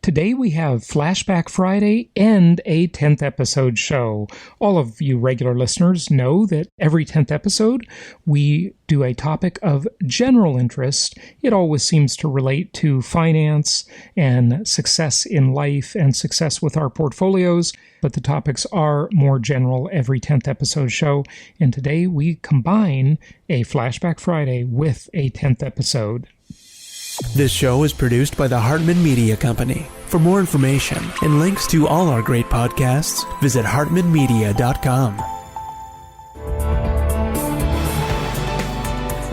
Today we have Flashback Friday and a 10th episode show. All of you regular listeners know that every 10th episode we do a topic of general interest. It always seems to relate to finance and success in life and success with our portfolios, but the topics are more general every 10th episode show. And today we combine a Flashback Friday with a 10th episode. This show is produced by the Hartman Media Company. For more information and links to all our great podcasts, visit hartmanmedia.com.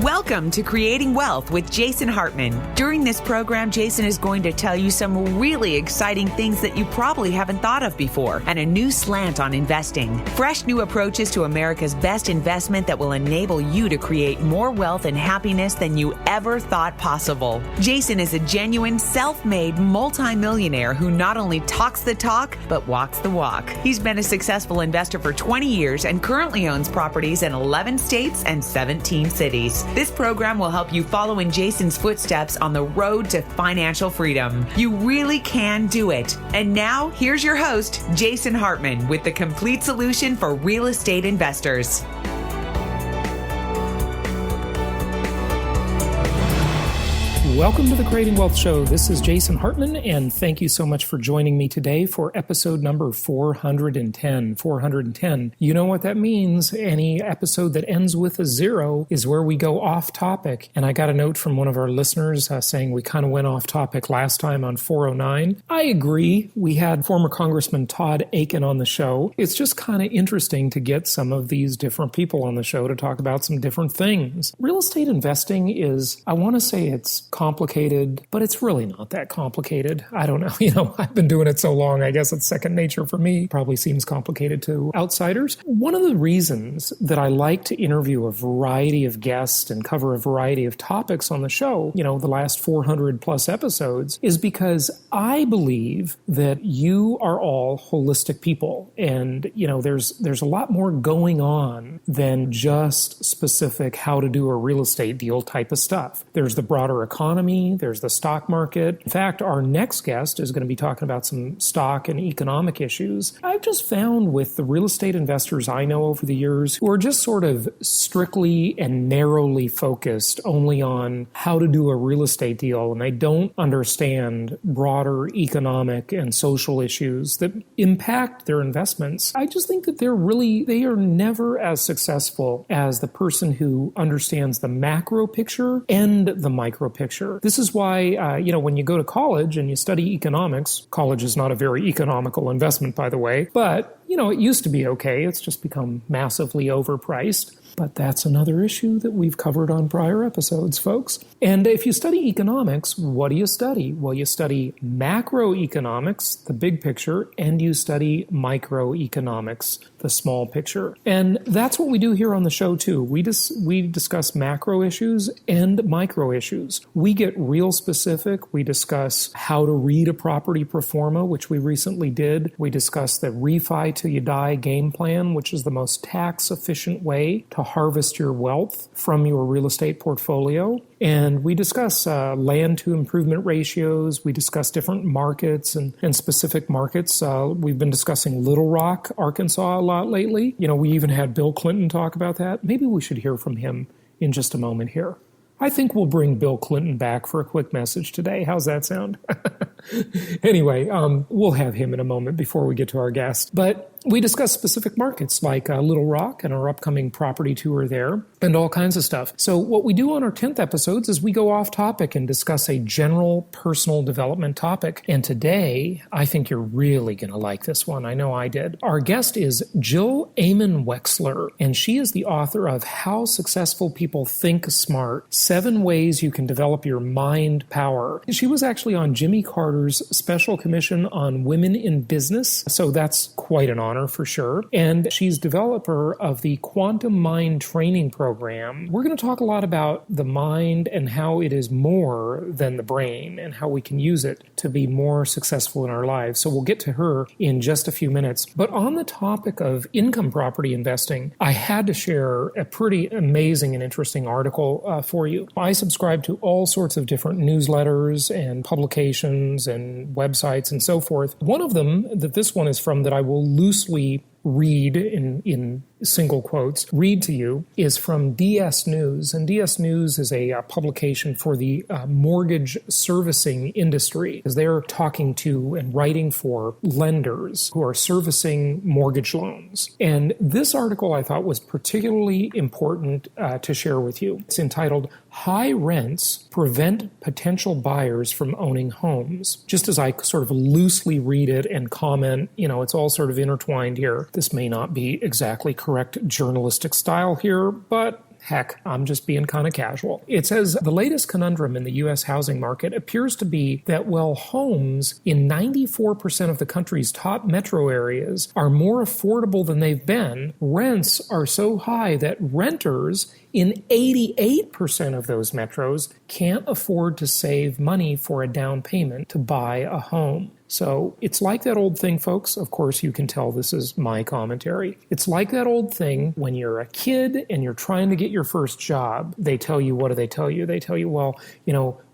Welcome to Creating Wealth with Jason Hartman. During this program, Jason is going to tell you some really exciting things that you probably haven't thought of before, and a new slant on investing. Fresh new approaches to America's best investment that will enable you to create more wealth and happiness than you ever thought possible. Jason is a genuine, self-made multimillionaire who not only talks the talk, but walks the walk. He's been a successful investor for 20 years and currently owns properties in 11 states and 17 cities. This program will help you follow in Jason's footsteps on the road to financial freedom. You really can do it. And now, here's your host, Jason Hartman, with the complete solution for real estate investors. Welcome to the Creating Wealth Show. This is Jason Hartman, and thank you so much for joining me today for episode number 410. 410. You know what that means. Any episode that ends with a zero is where we go off topic. And I got a note from one of our listeners saying we kind of went off topic last time on 409. I agree. We had former Congressman Todd Akin on the show. It's just kind of interesting to get some of these different people on the show to talk about some different things. Real estate investing is, I want to say it's complicated, but it's really not that complicated. I don't know. I've been doing it so long, I guess it's second nature for me. Probably seems complicated to outsiders. One of the reasons that I like to interview a variety of guests and cover a variety of topics on the show, the last 400 plus episodes, is because I believe that you are all holistic people. And, there's a lot more going on than just specific how to do a real estate deal type of stuff. There's the broader economy, there's the stock market. In fact, our next guest is going to be talking about some stock and economic issues. I've just found with the real estate investors I know over the years who are just sort of strictly and narrowly focused only on how to do a real estate deal, and they don't understand broader economic and social issues that impact their investments. I just think that they are never as successful as the person who understands the macro picture and the micro picture. This is why, when you go to college and you study economics, college is not a very economical investment, by the way, but, it used to be okay. It's just become massively overpriced. But that's another issue that we've covered on prior episodes, folks. And if you study economics, what do you study? Well, you study macroeconomics, the big picture, and you study microeconomics, the small picture. And that's what we do here on the show, too. We discuss macro issues and micro issues. We get real specific. We discuss how to read a property pro forma, which we recently did. We discuss the refi till you die game plan, which is the most tax-efficient way to harvest your wealth from your real estate portfolio. And we discuss land to improvement ratios. We discuss different markets and specific markets. We've been discussing Little Rock, Arkansas a lot lately. We even had Bill Clinton talk about that. Maybe we should hear from him in just a moment here. I think we'll bring Bill Clinton back for a quick message today. How's that sound? Anyway, we'll have him in a moment before we get to our guest. But we discuss specific markets like Little Rock and our upcoming property tour there and all kinds of stuff. So what we do on our 10th episodes is we go off topic and discuss a general personal development topic. And today, I think you're really going to like this one. I know I did. Our guest is Jill Ammon-Wexler, and she is the author of How Successful People Think Smart, 7 Ways You Can Develop Your Mind Power. She was actually on Jimmy Carter's Special Commission on Women in Business, so that's quite an honor honor for sure. And she's developer of the Quantum Mind Training Program. We're going to talk a lot about the mind and how it is more than the brain and how we can use it to be more successful in our lives. So we'll get to her in just a few minutes. But on the topic of income property investing, I had to share a pretty amazing and interesting article for you. I subscribe to all sorts of different newsletters and publications and websites and so forth. One of them that this one is from that I will loosely read in single quotes, read to you, is from DS News. And DS News is a publication for the mortgage servicing industry, because they're talking to and writing for lenders who are servicing mortgage loans. And this article I thought was particularly important to share with you. It's entitled, High Rents Prevent Potential Buyers from Owning Homes. Just as I sort of loosely read it and comment, it's all sort of intertwined here. This may not be exactly correct journalistic style here, but heck, I'm just being kind of casual. It says, the latest conundrum in the U.S. housing market appears to be that while homes in 94% of the country's top metro areas are more affordable than they've been, rents are so high that renters in 88% of those metros can't afford to save money for a down payment to buy a home. So it's like that old thing, folks. Of course, you can tell this is my commentary. It's like that old thing when you're a kid and you're trying to get your first job. They tell you, what do they tell you? They tell you, well,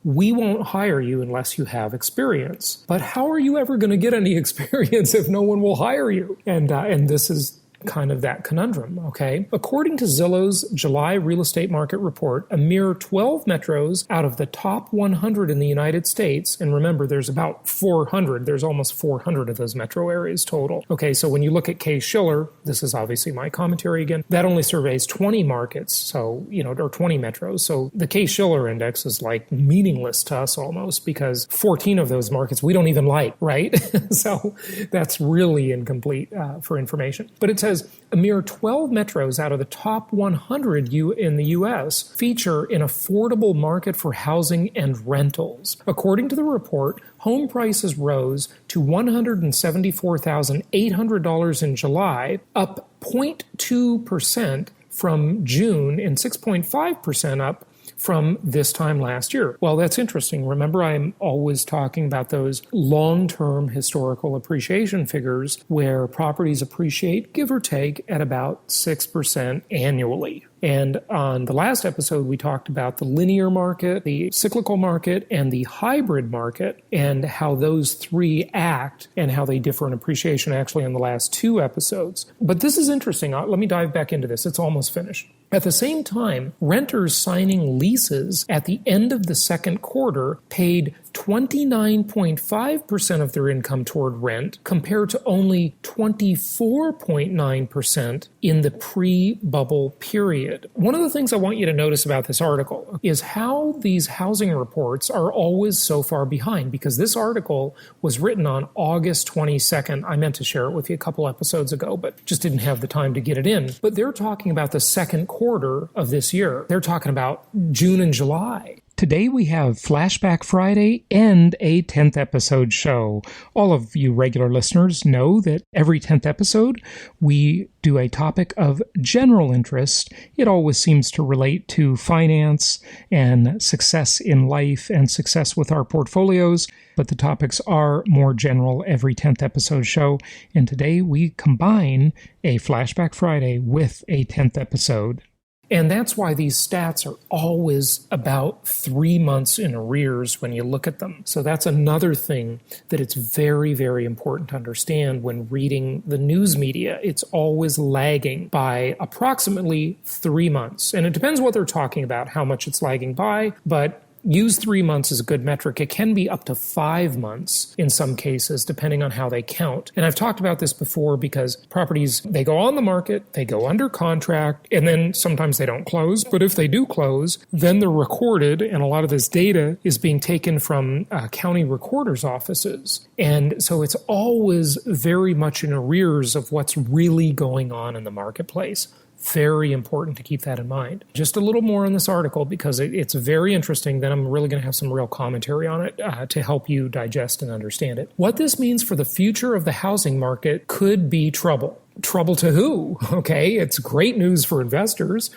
we won't hire you unless you have experience. But how are you ever going to get any experience if no one will hire you? And this is kind of that conundrum, okay? According to Zillow's July real estate market report, a mere 12 metros out of the top 100 in the United States, and remember, there's about 400, there's almost 400 of those metro areas total. Okay, so when you look at Case-Shiller, this is obviously my commentary again, that only surveys 20 markets, so, or 20 metros. So the Case-Shiller index is like meaningless to us almost, because 14 of those markets we don't even like, right? So that's really incomplete for information. But it says a mere 12 metros out of the top 100 in the U.S. feature an affordable market for housing and rentals. According to the report, home prices rose to $174,800 in July, up 0.2% from June and 6.5% up from this time last year. Well, that's interesting. Remember, I'm always talking about those long-term historical appreciation figures where properties appreciate, give or take, at about 6% annually. And on the last episode, we talked about the linear market, the cyclical market, and the hybrid market, and how those three act and how they differ in appreciation actually in the last two episodes. But this is interesting. Let me dive back into this. It's almost finished. At the same time, renters signing leases at the end of the second quarter paid 29.5% of their income toward rent, compared to only 24.9% in the pre-bubble period. One of the things I want you to notice about this article is how these housing reports are always so far behind, because this article was written on August 22nd. I meant to share it with you a couple episodes ago, but just didn't have the time to get it in. But they're talking about the second quarter of this year. They're talking about June and July. Today we have Flashback Friday and a 10th episode show. All of you regular listeners know that every 10th episode we do a topic of general interest. It always seems to relate to finance and success in life and success with our portfolios, but the topics are more general every 10th episode show. And today we combine a Flashback Friday with a 10th episode. And that's why these stats are always about 3 months in arrears when you look at them. So that's another thing that it's very, very important to understand when reading the news media. It's always lagging by approximately 3 months. And it depends what they're talking about, how much it's lagging by, but use 3 months as a good metric. It can be up to 5 months in some cases, depending on how they count. And I've talked about this before because properties, they go on the market, they go under contract, and then sometimes they don't close. But if they do close, then they're recorded, and a lot of this data is being taken from county recorders' offices. And so it's always very much in arrears of what's really going on in the marketplace. Very important to keep that in mind. Just a little more on this article because it's very interesting. Then I'm really going to have some real commentary on it to help you digest and understand it. What this means for the future of the housing market could be trouble. Trouble to who? Okay, it's great news for investors,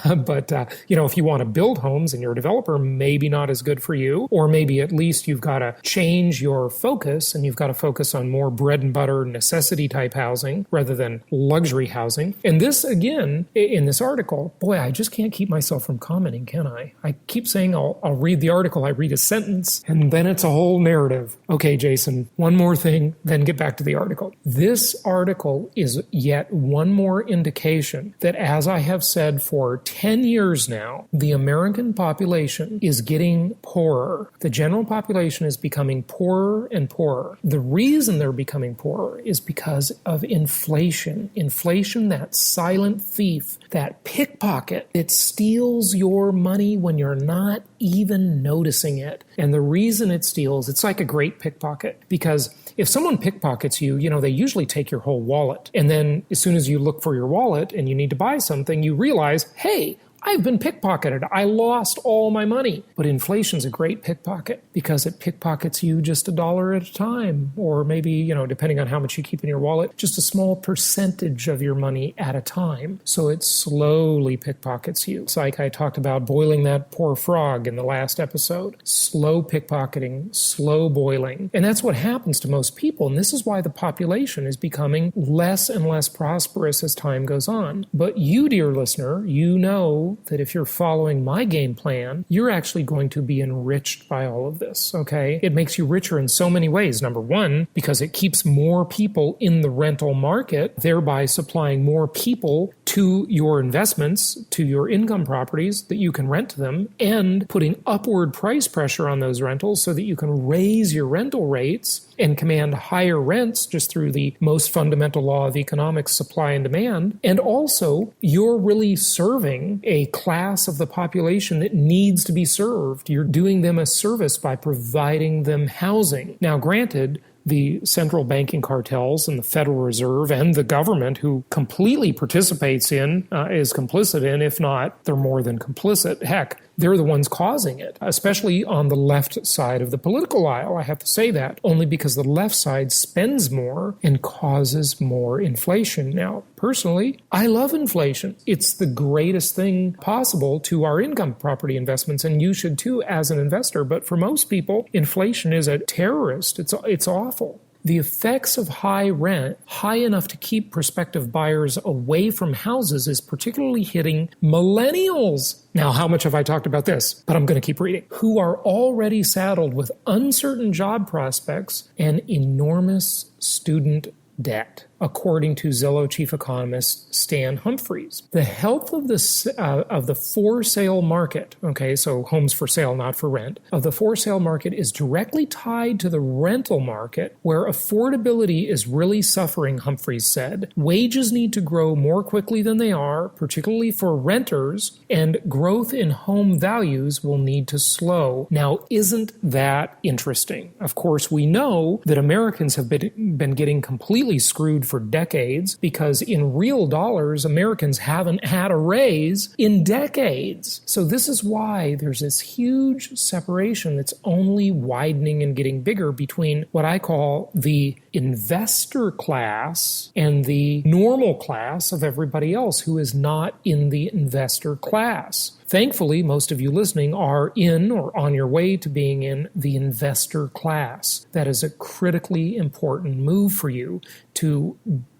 but if you want to build homes and you're a developer, maybe not as good for you, or maybe at least you've got to change your focus and you've got to focus on more bread and butter necessity type housing rather than luxury housing. And this, again, in this article, boy, I just can't keep myself from commenting, can I? I keep saying I'll read the article, I read a sentence, and then it's a whole narrative. Okay, Jason, one more thing, then get back to the article. This article is yet one more indication that, as I have said for 10 years now, the American population is getting poorer. The general population is becoming poorer and poorer. The reason they're becoming poorer is because of inflation. Inflation, that silent thief, that pickpocket, it steals your money when you're not even noticing it. And the reason it steals, it's like a great pickpocket, because if someone pickpockets you, they usually take your whole wallet. And then as soon as you look for your wallet and you need to buy something, you realize, hey, I've been pickpocketed. I lost all my money. But inflation's a great pickpocket because it pickpockets you just $1 at a time, or maybe, depending on how much you keep in your wallet, just a small percentage of your money at a time. So it slowly pickpockets you. It's like I talked about boiling that poor frog in the last episode. Slow pickpocketing, slow boiling. And that's what happens to most people. And this is why the population is becoming less and less prosperous as time goes on. But you, dear listener, you know that if you're following my game plan, you're actually going to be enriched by all of this, okay? It makes you richer in so many ways. Number one, because it keeps more people in the rental market, thereby supplying more people to your investments, to your income properties that you can rent to them, and putting upward price pressure on those rentals so that you can raise your rental rates and command higher rents just through the most fundamental law of economics, supply and demand. And also, you're really serving a class of the population that needs to be served. You're doing them a service by providing them housing. Now, granted, the central banking cartels and the Federal Reserve and the government, who completely participates in, is complicit in, if not, they're more than complicit. Heck, they're the ones causing it, especially on the left side of the political aisle. I have to say that, only because the left side spends more and causes more inflation. Now, personally, I love inflation. It's the greatest thing possible to our income property investments, and you should too as an investor. But for most people, inflation is a terrorist. It's awful. The effects of high rent, high enough to keep prospective buyers away from houses, is particularly hitting millennials. Now, how much have I talked about this? But I'm going to keep reading. Who are already saddled with uncertain job prospects and enormous student debt, according to Zillow chief economist Stan Humphreys. The health of the for sale market, okay, so homes for sale, not for rent, of the for sale market is directly tied to the rental market, where affordability is really suffering, Humphreys said. Wages need to grow more quickly than they are, particularly for renters, and growth in home values will need to slow. Now, isn't that interesting? Of course, we know that Americans have been getting completely screwed for decades, because in real dollars, Americans haven't had a raise in decades. So this is why there's this huge separation that's only widening and getting bigger between what I call the investor class and the normal class of everybody else who is not in the investor class. Thankfully, most of you listening are in or on your way to being in the investor class. That is a critically important move for you to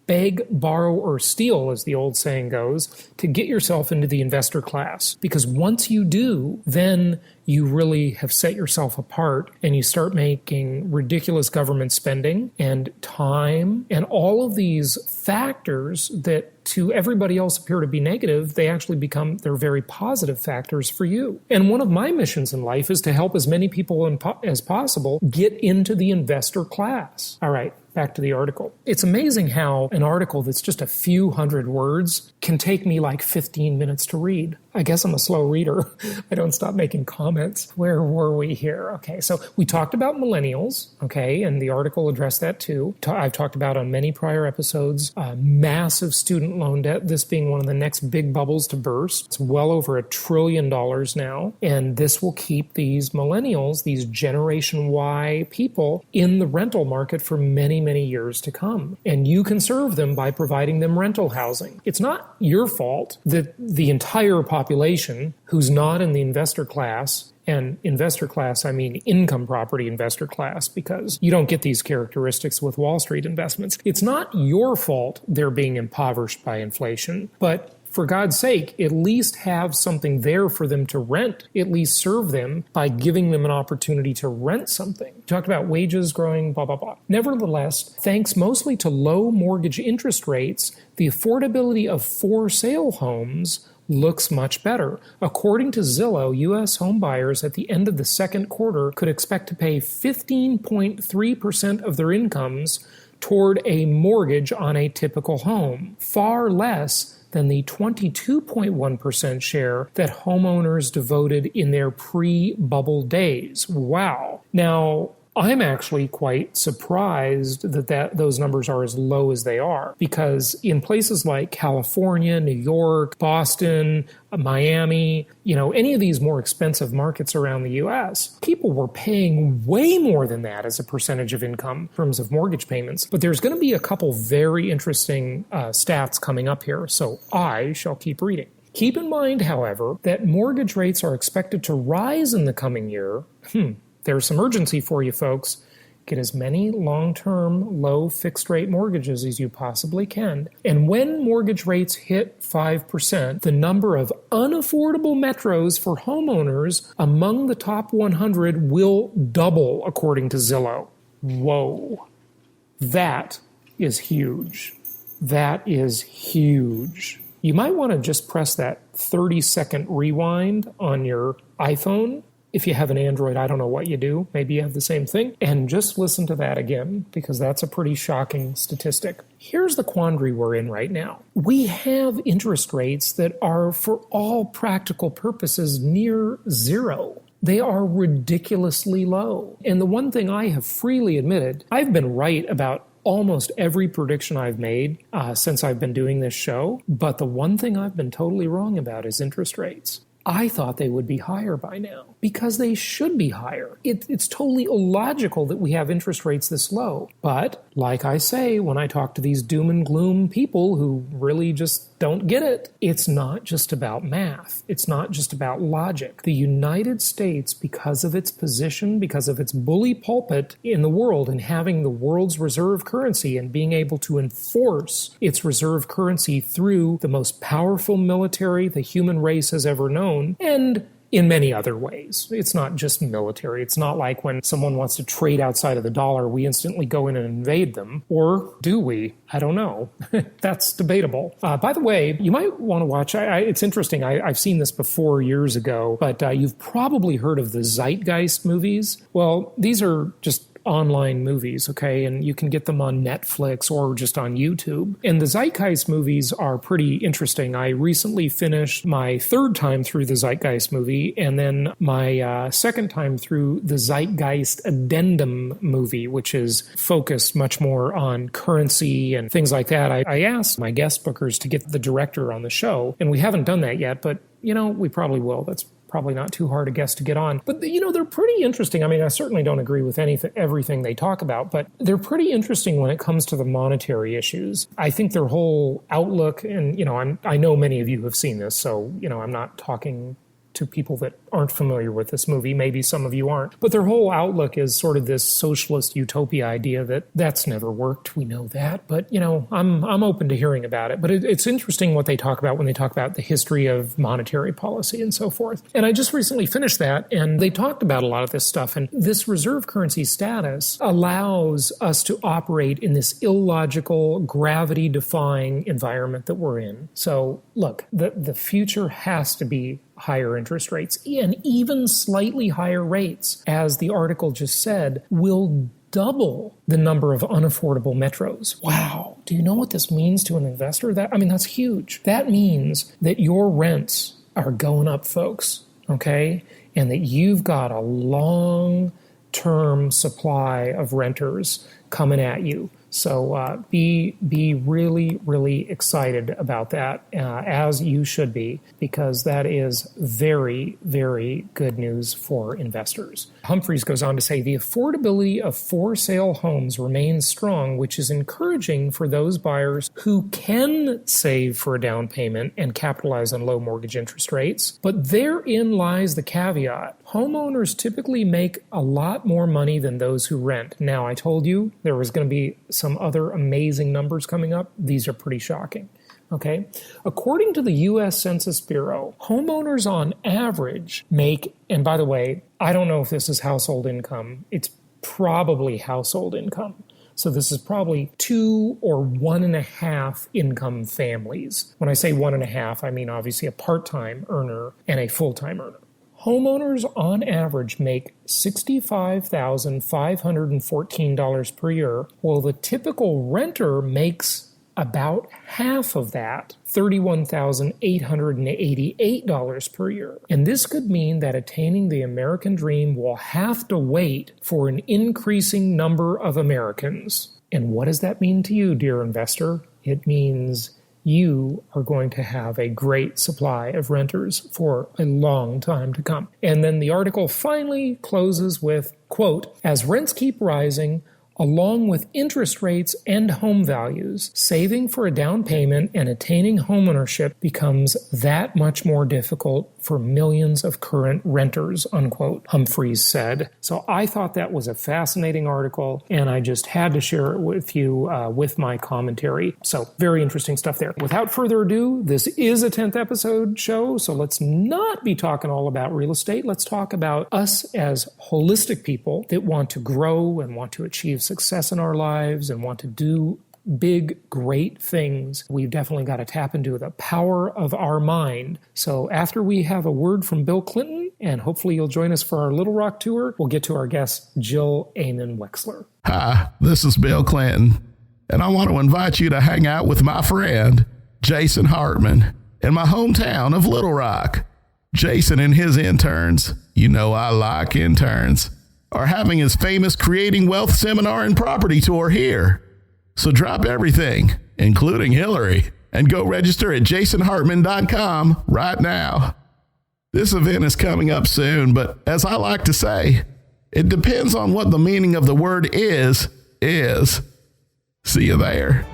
beg, borrow, or steal, as the old saying goes, to get yourself into the investor class. Because once you do, then you really have set yourself apart and you start making ridiculous government spending and time and all of these factors that to everybody else appear to be negative, they actually they're very positive factors for you. And one of my missions in life is to help as many people as possible get into the investor class. All right. back to the article. It's amazing how an article that's just a few hundred words can take me like 15 minutes to read. I guess I'm a slow reader. I don't stop making comments. Where were we here? Okay, so we talked about millennials, okay, and the article addressed that too. I've talked about on many prior episodes, massive student loan debt, this being one of the next big bubbles to burst. It's well over $1 trillion now, and this will keep these millennials, these Generation Y people, in the rental market for many, many years to come. And you can serve them by providing them rental housing. It's not your fault that the entire population who's not in the investor class, and investor class, I mean income property investor class, because you don't get these characteristics with Wall Street investments. It's not your fault they're being impoverished by inflation, but for God's sake, at least have something there for them to rent. At least serve them by giving them an opportunity to rent something. Talked about wages growing, blah, blah, blah. Nevertheless, thanks mostly to low mortgage interest rates, the affordability of for-sale homes looks much better. According to Zillow, U.S. homebuyers at the end of the second quarter could expect to pay 15.3% of their incomes toward a mortgage on a typical home, far less than the 22.1% share that homeowners devoted in their pre-bubble days. Wow. Now, I'm actually quite surprised that those numbers are as low as they are, because in places like California, New York, Boston, Miami, any of these more expensive markets around the U.S., people were paying way more than that as a percentage of income in terms of mortgage payments. But there's going to be a couple very interesting stats coming up here, so I shall keep reading. Keep in mind, however, that mortgage rates are expected to rise in the coming year. There's some urgency for you folks. Get as many long-term, low fixed-rate mortgages as you possibly can. And when mortgage rates hit 5%, the number of unaffordable metros for homeowners among the top 100 will double, according to Zillow. Whoa. That is huge. That is huge. You might want to just press that 30-second rewind on your iPhone. If you have an Android, I don't know what you do. Maybe you have the same thing. And just listen to that again, because that's a pretty shocking statistic. Here's the quandary we're in right now. We have interest rates that are, for all practical purposes, near zero. They are ridiculously low. And the one thing I have freely admitted, I've been right about almost every prediction I've made since I've been doing this show. But the one thing I've been totally wrong about is interest rates. I thought they would be higher by now, because they should be higher. It's totally illogical that we have interest rates this low. But, like I say, when I talk to these doom and gloom people who really just don't get it, it's not just about math. It's not just about logic. The United States, because of its position, because of its bully pulpit in the world and having the world's reserve currency and being able to enforce its reserve currency through the most powerful military the human race has ever known, and in many other ways. It's not just military. It's not like when someone wants to trade outside of the dollar, we instantly go in and invade them. Or do we? I don't know. That's debatable. By the way, you might want to watch, it's interesting, I've seen this before years ago, but you've probably heard of the Zeitgeist movies. Well, these are just online movies, okay? And you can get them on Netflix or just on YouTube. And the Zeitgeist movies are pretty interesting. I recently finished my third time through the Zeitgeist movie, and then my second time through the Zeitgeist Addendum movie, which is focused much more on currency and things like that. I asked my guest bookers to get the director on the show, and we haven't done that yet, but, we probably will. That's probably not too hard a guest to get on. But, they're pretty interesting. I mean, I certainly don't agree with everything they talk about, but they're pretty interesting when it comes to the monetary issues. I think their whole outlook, and, I know many of you have seen this, so, I'm not talking to people that aren't familiar with this movie. Maybe some of you aren't. But their whole outlook is sort of this socialist utopia idea that's never worked. We know that. But, I'm open to hearing about it. But it's interesting what they talk about when they talk about the history of monetary policy and so forth. And I just recently finished that, and they talked about a lot of this stuff. And this reserve currency status allows us to operate in this illogical, gravity-defying environment that we're in. So, look, the future has to be higher interest rates, and even slightly higher rates, as the article just said, will double the number of unaffordable metros. Wow. Do you know what this means to an investor? That's huge. That means that your rents are going up, folks, okay? And that you've got a long-term supply of renters coming at you. So be really, really excited about that, as you should be, because that is very, very good news for investors. Humphreys goes on to say, the affordability of for-sale homes remains strong, which is encouraging for those buyers who can save for a down payment and capitalize on low mortgage interest rates. But therein lies the caveat. Homeowners typically make a lot more money than those who rent. Now, I told you there was going to be some other amazing numbers coming up. These are pretty shocking. Okay. According to the U.S. Census Bureau, homeowners on average make, and by the way, I don't know if this is household income. It's probably household income. So this is probably 2 or 1.5 income families. When I say 1.5, I mean obviously a part-time earner and a full-time earner. Homeowners on average make $65,514 per year, while the typical renter makes about half of that, $31,888 per year. And this could mean that attaining the American dream will have to wait for an increasing number of Americans. And what does that mean to you, dear investor? It means you are going to have a great supply of renters for a long time to come. And then the article finally closes with, quote, as rents keep rising, along with interest rates and home values, saving for a down payment and attaining homeownership becomes that much more difficult for millions of current renters, unquote, Humphreys said. So I thought that was a fascinating article, and I just had to share it with you with my commentary. So very interesting stuff there. Without further ado, this is a 10th episode show, so let's not be talking all about real estate. Let's talk about us as holistic people that want to grow and want to achieve success in our lives and want to do big, great things. We've definitely got to tap into the power of our mind. So after we have a word from Bill Clinton, and hopefully you'll join us for our Little Rock tour, we'll get to our guest, Jill Ammon-Wexler. Hi, this is Bill Clinton, and I want to invite you to hang out with my friend, Jason Hartman, in my hometown of Little Rock. Jason and his interns, you know I like interns, are having his famous Creating Wealth seminar and property tour here. So drop everything, including Hillary, and go register at jasonhartman.com right now. This event is coming up soon, but as I like to say, it depends on what the meaning of the word is. See you there.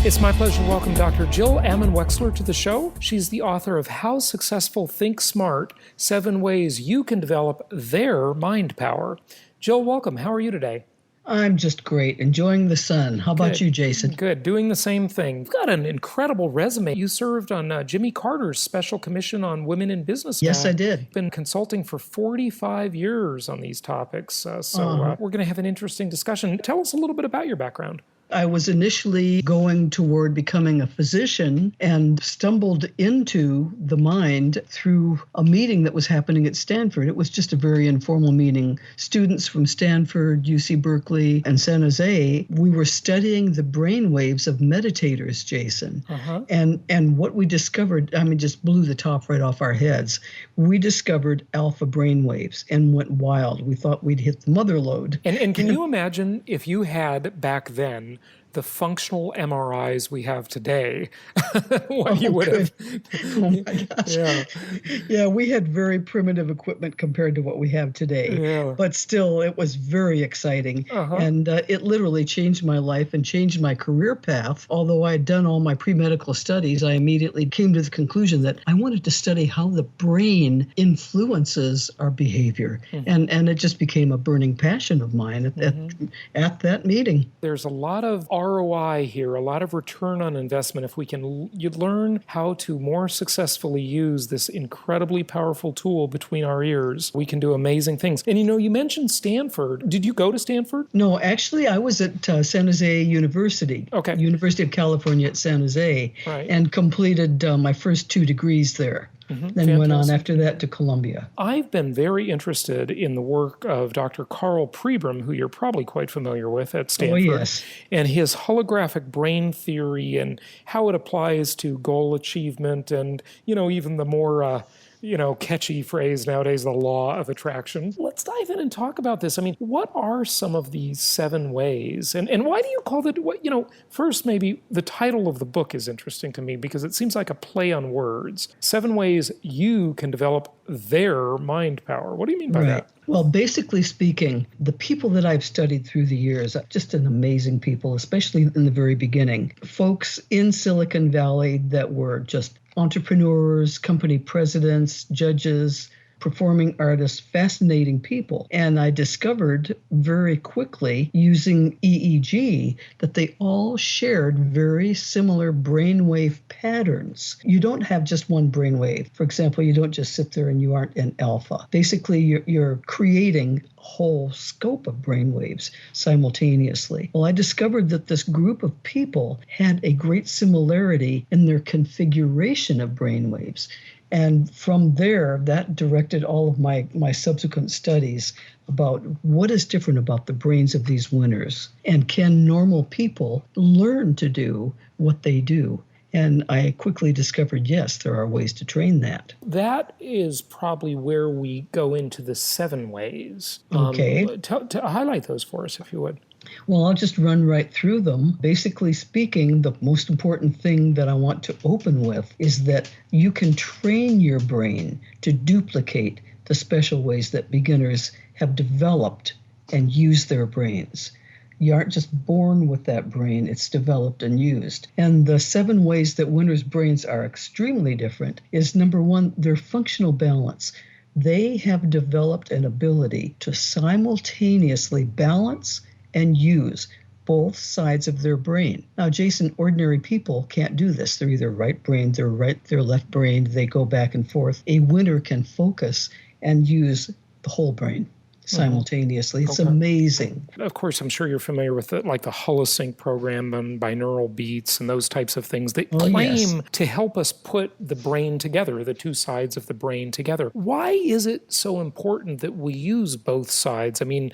It's my pleasure to welcome Dr. Jill Ammon-Wexler to the show. She's the author of How Successful Think Smart, 7 Ways You Can Develop Their Mind Power. Jill, welcome. How are you today? I'm just great. Enjoying the sun. How about you, Jason? Good. Doing the same thing. You've got an incredible resume. You served on Jimmy Carter's Special Commission on Women in Business. Yes, I did. Been consulting for 45 years on these topics. We're going to have an interesting discussion. Tell us a little bit about your background. I was initially going toward becoming a physician and stumbled into the mind through a meeting that was happening at Stanford. It was just a very informal meeting. Students from Stanford, UC Berkeley, and San Jose, we were studying the brain waves of meditators, Jason. And what we discovered, just blew the top right off our heads. We discovered alpha brain waves and went wild. We thought we'd hit the mother lode. And can you imagine if you had back then the functional MRIs we have today, what you would have. Oh my gosh. Yeah, we had very primitive equipment compared to what we have today. Yeah. But still, it was very exciting. And it literally changed my life and changed my career path. Although I had done all my pre-medical studies, I immediately came to the conclusion that I wanted to study how the brain influences our behavior. And it just became a burning passion of mine at that meeting. There's a lot of ROI here, a lot of return on investment. If we can learn how to more successfully use this incredibly powerful tool between our ears, we can do amazing things. And you mentioned Stanford. Did you go to Stanford? No, actually, I was at San Jose University, University of California at San Jose, and completed my first 2 degrees there. then went on after that to Columbia. I've been very interested in the work of Dr. Carl Pribram, who you're probably quite familiar with at Stanford, yes. and his holographic brain theory and how it applies to goal achievement and, even the more catchy phrase nowadays, the law of attraction. Let's dive in and talk about this. I mean, what are some of these 7 ways? And why do you call it, first maybe the title of the book is interesting to me because it seems like a play on words. 7 ways you can develop their mind power. What do you mean by that? Well, basically speaking, the people that I've studied through the years are just an amazing people, especially in the very beginning. Folks in Silicon Valley that were just entrepreneurs, company presidents, judges, performing artists, fascinating people. And I discovered very quickly using EEG that they all shared very similar brainwave patterns. You don't have just one brainwave. For example, you don't just sit there and you aren't in alpha. Basically, you're creating a whole scope of brainwaves simultaneously. Well, I discovered that this group of people had a great similarity in their configuration of brainwaves. And from there, that directed all of my subsequent studies about what is different about the brains of these winners. And can normal people learn to do what they do? And I quickly discovered, yes, there are ways to train that. That is probably where we go into the 7 ways. Okay. To highlight those for us, if you would. Well, I'll just run right through them. Basically speaking, the most important thing that I want to open with is that you can train your brain to duplicate the special ways that beginners have developed and use their brains. You aren't just born with that brain, it's developed and used. And the 7 ways that winners' brains are extremely different is, number 1, their functional balance. They have developed an ability to simultaneously balance and use both sides of their brain. Now, Jason, ordinary people can't do this. They're either right-brained, they're left-brained, they go back and forth. A winner can focus and use the whole brain simultaneously. It's amazing. Of course, I'm sure you're familiar with the Holosync program and binaural beats and those types of things that claim to help us put the brain together, the 2 sides of the brain together. Why is it so important that we use both sides? I mean,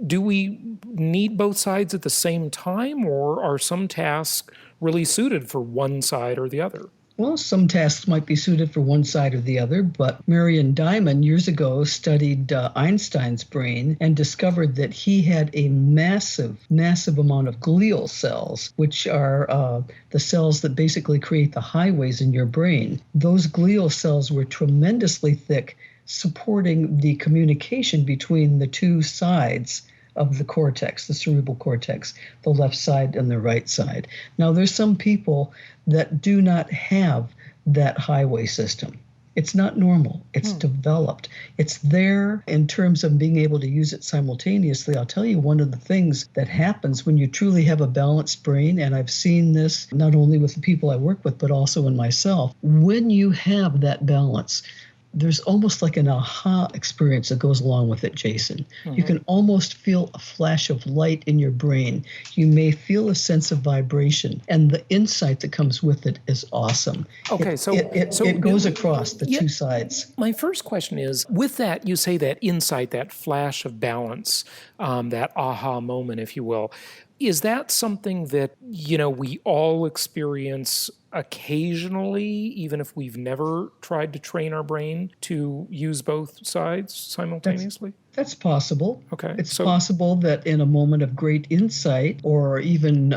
do we need both sides at the same time, or are some tasks really suited for one side or the other? Well, some tasks might be suited for one side or the other, but Marion Diamond years ago studied Einstein's brain and discovered that he had a massive amount of glial cells, which are the cells that basically create the highways in your brain. Those glial cells were tremendously thick, supporting the communication between the 2 sides of the cortex, the cerebral cortex, the left side and the right side. Now, there's some people that do not have that highway system. It's not normal. It's developed. It's there in terms of being able to use it simultaneously. I'll tell you one of the things that happens when you truly have a balanced brain, and I've seen this not only with the people I work with, but also in myself. When you have that balance, there's almost like an aha experience that goes along with it, Jason. You can almost feel a flash of light in your brain. You may feel a sense of vibration, and the insight that comes with it is awesome. Okay, so it goes across the 2 sides. My first question is, with that, you say that insight, that flash of balance, that aha moment, if you will, is that something that, we all experience occasionally, even if we've never tried to train our brain to use both sides simultaneously? That's possible. Okay. It's possible that in a moment of great insight or even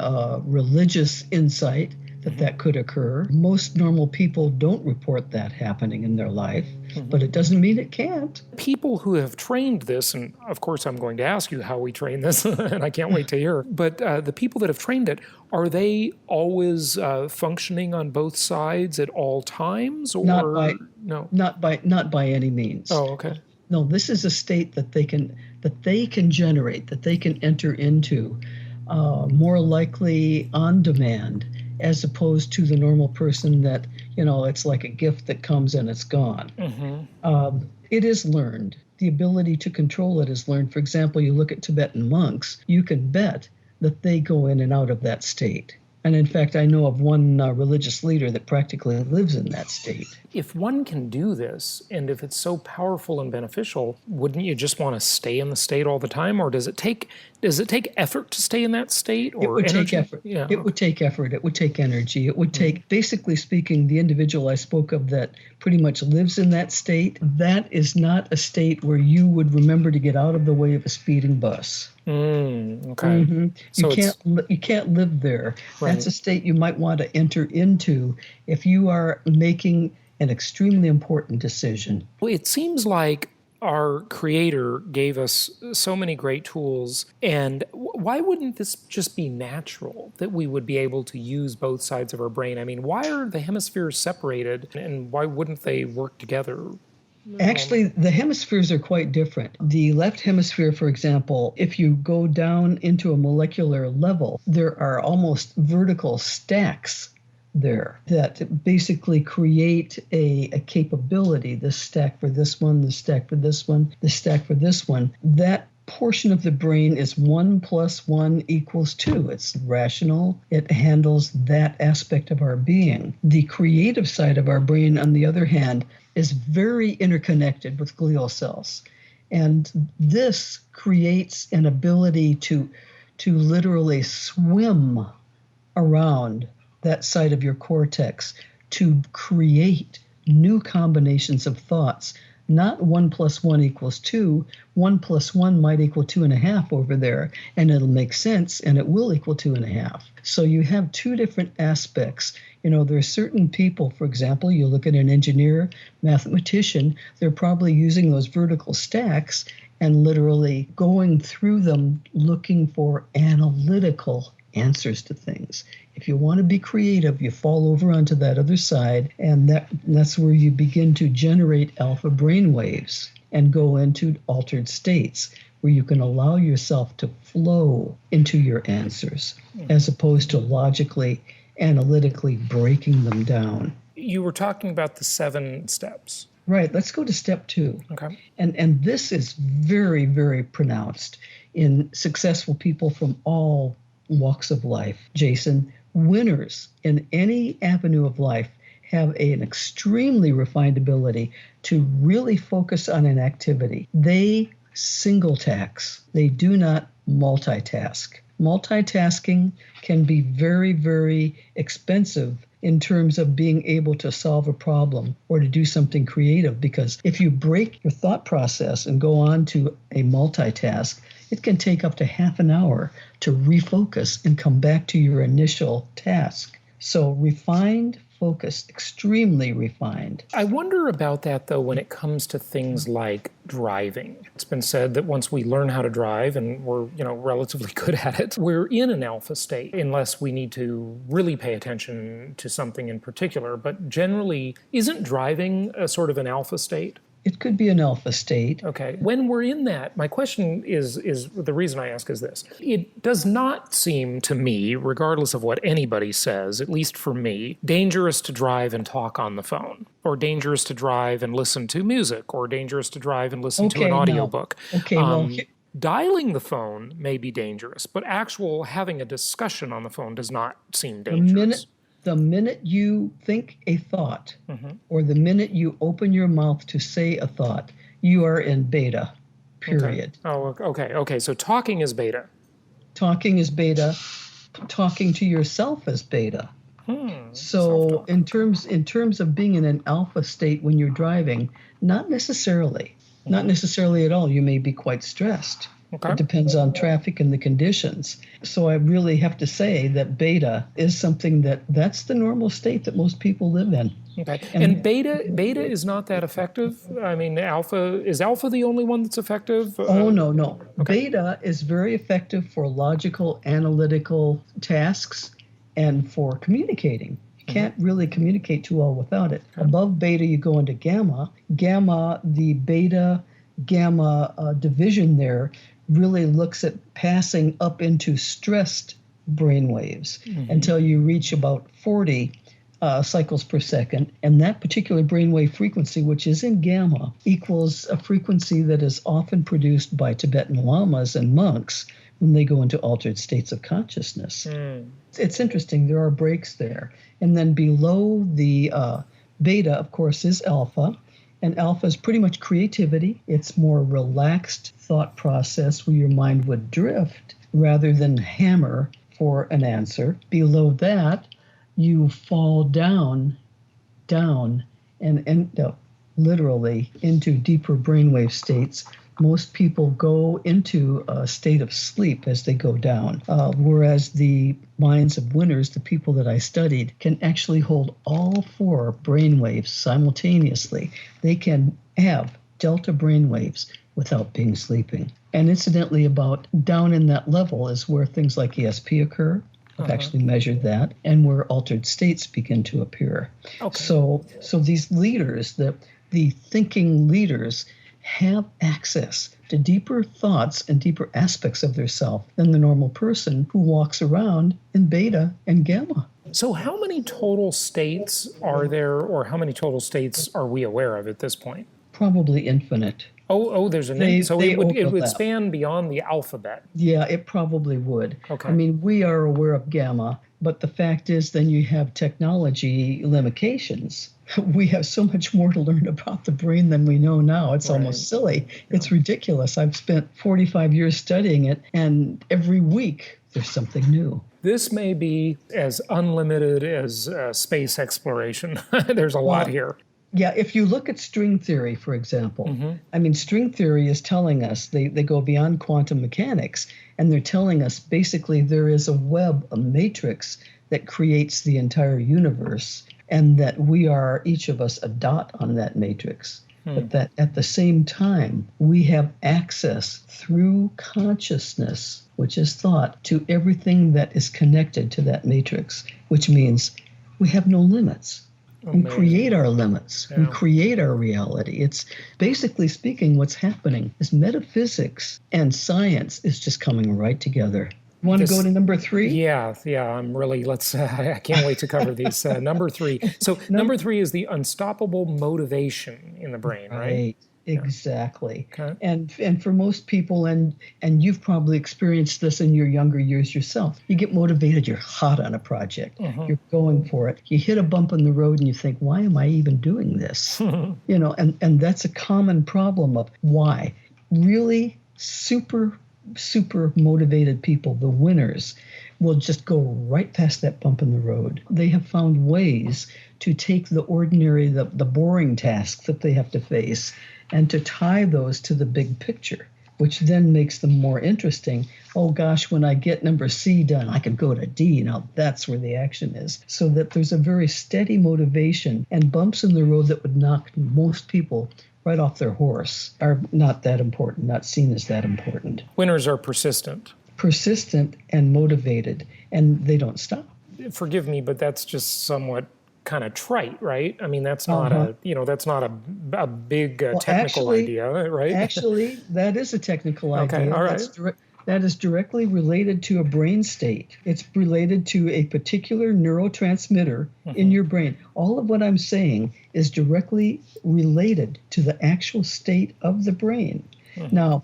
religious insight, that could occur. Most normal people don't report that happening in their life, but it doesn't mean it can't. People who have trained this, and of course I'm going to ask you how we train this, and I can't wait to hear, but the people that have trained it, are they always functioning on both sides at all times? Or Not by any means. Oh, okay. No, this is a state that they can generate, that they can enter into, more likely on demand, as opposed to the normal person that, it's like a gift that comes and it's gone. It is learned. The ability to control it is learned. For example, you look at Tibetan monks, you can bet that they go in and out of that state. And in fact, I know of one religious leader that practically lives in that state. If one can do this, and if it's so powerful and beneficial, wouldn't you just want to stay in the state all the time? Or does it take effort to stay in that state? Or it would energy? take effort. Yeah. It would take effort. It would take energy. It would take, basically speaking, the individual I spoke of that pretty much lives in that state, that is not a state where you would remember to get out of the way of a speeding bus. Okay. Mm-hmm. So you can't live there. Right. That's a state you might want to enter into if you are making an extremely important decision. Well, it seems like our Creator gave us so many great tools, and why wouldn't this just be natural that we would be able to use both sides of our brain? I mean, why are the hemispheres separated, and why wouldn't they work together? Actually, the hemispheres are quite different. The left hemisphere, for example, if you go down into a molecular level, there are almost vertical stacks there that basically create a capability, this stack for this one, this stack for this one, this stack for this one. That portion of the brain is 1 + 1 = 2. It's rational. It handles that aspect of our being. The creative side of our brain, on the other hand, is very interconnected with glial cells. And this creates an ability to literally swim around that side of your cortex to create new combinations of thoughts. Not 1 + 1 = 2. 1 + 1 might equal 2.5 over there, and it'll make sense, and it will equal 2.5. So you have two different aspects. You know, there are certain people, for example, you look at an engineer, mathematician, they're probably using those vertical stacks and literally going through them looking for analytical answers to things. If you want to be creative, you fall over onto that other side, and that's where you begin to generate alpha brain waves and go into altered states where you can allow yourself to flow into your answers as opposed to logically, analytically breaking them down. You were talking about the 7 steps. Right. Let's go to step 2. Okay. And this is very, very pronounced in successful people from all walks of life. Jason, winners in any avenue of life have an extremely refined ability to really focus on an activity. They single task. They do not multitask. Multitasking can be very, very expensive in terms of being able to solve a problem or to do something creative, because if you break your thought process and go on to a multitask, it can take up to half an hour to refocus and come back to your initial task. So refined, focused, extremely refined. I wonder about that, though, when it comes to things like driving. It's been said that once we learn how to drive, and we're, relatively good at it, we're in an alpha state, unless we need to really pay attention to something in particular. But generally, isn't driving a sort of an alpha state? It could be an alpha state. Okay. When we're in that, my question is the reason I ask is this. It does not seem to me, regardless of what anybody says, at least for me, dangerous to drive and talk on the phone, or dangerous to drive and listen to music, or dangerous to drive and listen to an audiobook. Dialing the phone may be dangerous, but having a discussion on the phone does not seem dangerous. The minute you think a thought, or the minute you open your mouth to say a thought, you are in beta, period. Okay. Okay, so talking is beta. Talking is beta. Talking to yourself is beta. So in terms of being in an alpha state when you're driving, not necessarily. Not necessarily at all. You may be quite stressed. Okay. It depends on traffic and the conditions. So I really have to say that beta is something that's the normal state that most people live in. Okay. And beta is not that effective? I mean, is alpha the only one that's effective? No. Okay. Beta is very effective for logical, analytical tasks and for communicating. You can't really communicate too well without it. Okay. Above beta, you go into gamma. Gamma, the beta-gamma division there really looks at passing up into stressed brain waves until you reach about 40 cycles per second. And that particular brainwave frequency, which is in gamma, equals a frequency that is often produced by Tibetan lamas and monks when they go into altered states of consciousness. It's interesting. There are breaks there. And then below the beta, of course, is alpha. And alpha is pretty much creativity. It's more relaxed thought process where your mind would drift rather than hammer for an answer. Below that, you fall down, and end up literally into deeper brainwave states. Most people go into a state of sleep as they go down, whereas the minds of winners, the people that I studied, can actually hold all four brainwaves simultaneously. They can have delta brainwaves without being sleeping. And incidentally, about down in that level is where things like ESP occur. I've actually measured that, and where altered states begin to appear. Okay. So these leaders, the thinking leaders, have access to deeper thoughts and deeper aspects of their self than the normal person who walks around in beta and gamma. So how many total states are there, or how many total states are we aware of at this point? Probably infinite. Oh, there's a name. So it would span beyond the alphabet. Yeah, it probably would. Okay. I mean, we are aware of gamma, but the fact is then you have technology limitations. We have so much more to learn about the brain than we know now. It's almost silly. Yeah. It's ridiculous. I've spent 45 years studying it, and every week there's something new. This may be as unlimited as space exploration. There's a lot here. Yeah, if you look at string theory, for example, I mean, string theory is telling us, they go beyond quantum mechanics, and they're telling us basically there is a web, a matrix that creates the entire universe, and that we are, each of us, a dot on that matrix. But that at the same time, we have access through consciousness, which is thought, to everything that is connected to that matrix, which means we have no limits. We create our limits. Yeah. We create our reality. It's basically speaking, what's happening is metaphysics and science is just coming right together. Want to go to number 3? Yeah. I'm really, I can't wait to cover these. Number 3. So number 3 is the unstoppable motivation in the brain, right? Exactly. Okay. And for most people, and you've probably experienced this in your younger years yourself, you get motivated, you're hot on a project, you're going for it. You hit a bump in the road and you think, why am I even doing this? And that's a common problem of why. Really super motivated people, the winners, will just go right past that bump in the road. They have found ways to take the ordinary, the boring tasks that they have to face, and to tie those to the big picture, which then makes them more interesting. Oh gosh, when I get number C done, I can go to D. Now that's where the action is. So that there's a very steady motivation, and bumps in the road that would knock most people right off their horse are not that important, not seen as that important. Winners are persistent. Persistent and motivated, and they don't stop. Forgive me, but that's just somewhat kind of trite, right? I mean, that's not that's not a big technical idea, right? Actually, that is a technical idea. Okay, all right. That is directly related to a brain state. It's related to a particular neurotransmitter in your brain. All of what I'm saying is directly related to the actual state of the brain. Now,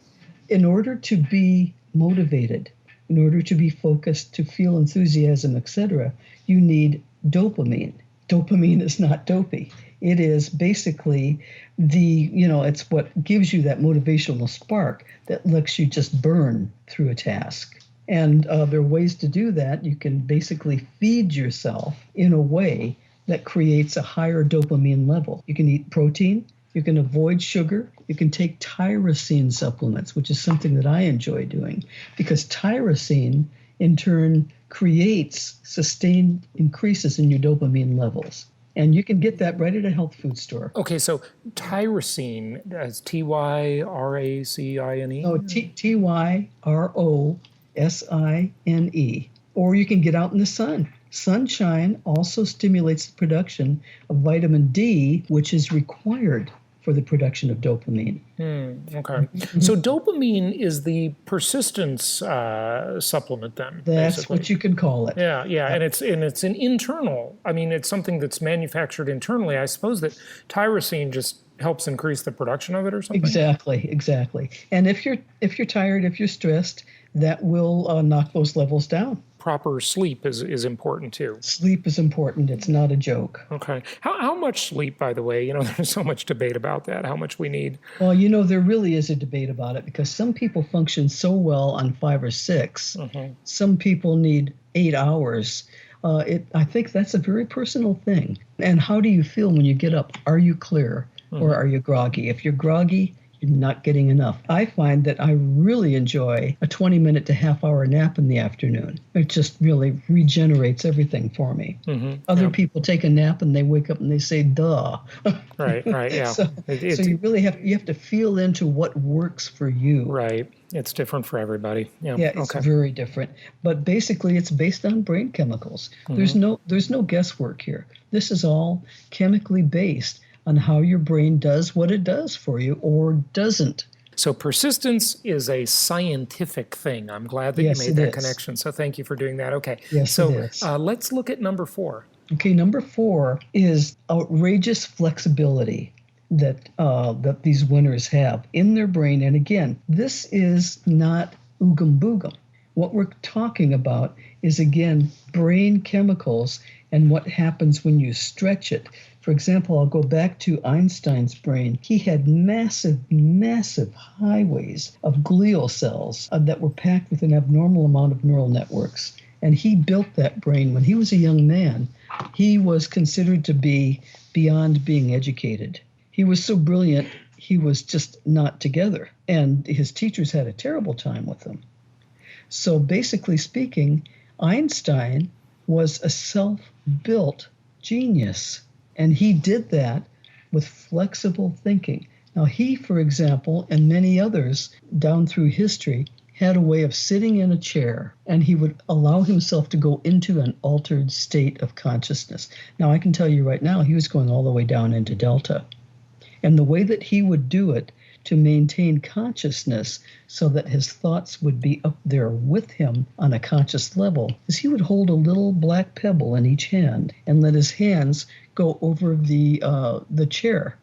in order to be motivated, in order to be focused, to feel enthusiasm, etc., you need dopamine. Dopamine is not dopey. It is basically it's what gives you that motivational spark that lets you just burn through a task. And there are ways to do that. You can basically feed yourself in a way that creates a higher dopamine level. You can eat protein. You can avoid sugar. You can take tyrosine supplements, which is something that I enjoy doing, because tyrosine, in turn, creates sustained increases in your dopamine levels. And you can get that right at a health food store. Okay, so tyrosine, that's Tyracine? No, Tyrosine. Or you can get out in the sun. Sunshine also stimulates the production of vitamin D, which is required for the production of dopamine. Okay. So dopamine is the persistence supplement then, That's basically. what you can call it. Yeah, and it's an internal. I mean, it's something that's manufactured internally. I suppose that tyrosine just helps increase the production of it or something. Exactly. And if you're tired, if you're stressed, that will knock those levels down. Proper sleep is important too. Sleep is important. It's not a joke. Okay. How much sleep, by the way? There's so much debate about that, how much we need. Well, there really is a debate about it because some people function so well on 5 or 6. Some people need 8 hours. I think that's a very personal thing. And how do you feel when you get up? Are you clear or are you groggy? If you're groggy, you're not getting enough. I find that I really enjoy a 20-minute to half-hour nap in the afternoon. It just really regenerates everything for me. Other people take a nap and they wake up and they say, duh. Right, yeah. So you really have to feel into what works for you. Right. It's different for everybody. Yeah, it's very different. But basically, it's based on brain chemicals. There's no guesswork here. This is all chemically based on how your brain does what it does for you or doesn't. So persistence is a scientific thing. I'm glad that you made that connection. So thank you for doing that. Okay. Yes, so it is. Let's look at number 4. Okay, number 4 is outrageous flexibility that these winners have in their brain. And again, this is not oogum boogum. What we're talking about is, again, brain chemicals and what happens when you stretch it. For example, I'll go back to Einstein's brain. He had massive highways of glial cells that were packed with an abnormal amount of neural networks. And he built that brain when he was a young man. He was considered to be beyond being educated. He was so brilliant, he was just not together. And his teachers had a terrible time with him. So basically speaking, Einstein was a self-built genius. And he did that with flexible thinking. Now, he, for example, and many others down through history, had a way of sitting in a chair, and he would allow himself to go into an altered state of consciousness. Now, I can tell you right now, he was going all the way down into delta. And the way that he would do it to maintain consciousness so that his thoughts would be up there with him on a conscious level is he would hold a little black pebble in each hand and let his hands go over the chair,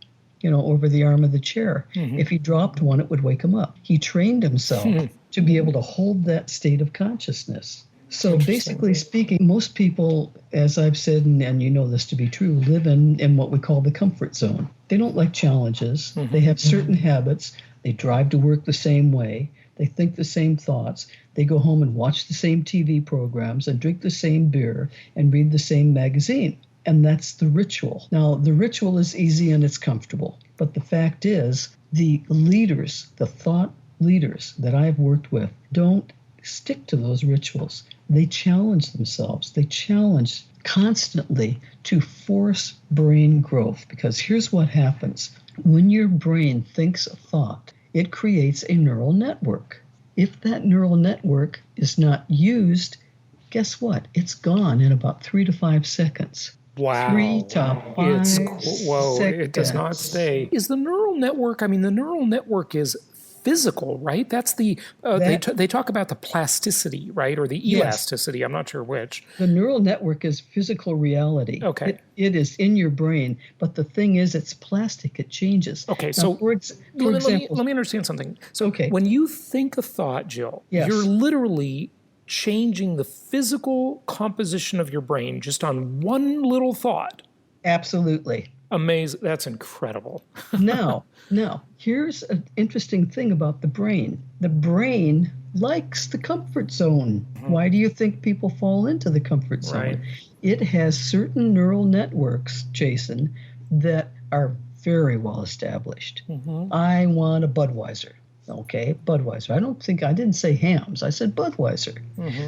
over the arm of the chair. If he dropped one, it would wake him up. He trained himself to be able to hold that state of consciousness. So basically speaking, most people, as I've said, and you know this to be true, live in what we call the comfort zone. They don't like challenges. They have certain habits. They drive to work the same way. They think the same thoughts. They go home and watch the same TV programs and drink the same beer and read the same magazine. And that's the ritual. Now, the ritual is easy and it's comfortable. But the fact is, the leaders, the thought leaders that I've worked with, don't stick to those rituals. They challenge themselves. They challenge constantly to force brain growth. Because here's what happens. When your brain thinks a thought, it creates a neural network. If that neural network is not used, guess what? It's gone in about 3 to 5 seconds. Wow. 3 to 5 Whoa, seconds. It does not stay. Is the neural network, the neural network is physical, right? That's the, they talk about the plasticity, right? Or the elasticity. Yes. I'm not sure which. The neural network is physical reality. Okay. It is in your brain, but the thing is it's plastic. It changes. Okay, now, so for example, let me understand something. So when you think a thought, Jill, yes. You're literally changing the physical composition of your brain just on one little thought. Absolutely. Amazing. That's incredible. Now, here's an interesting thing about the brain. The brain likes the comfort zone. Why do you think people fall into the comfort zone? Right. It has certain neural networks, Jason, that are very well established. I want a Budweiser. Okay, Budweiser. I didn't say Hams. I said Budweiser.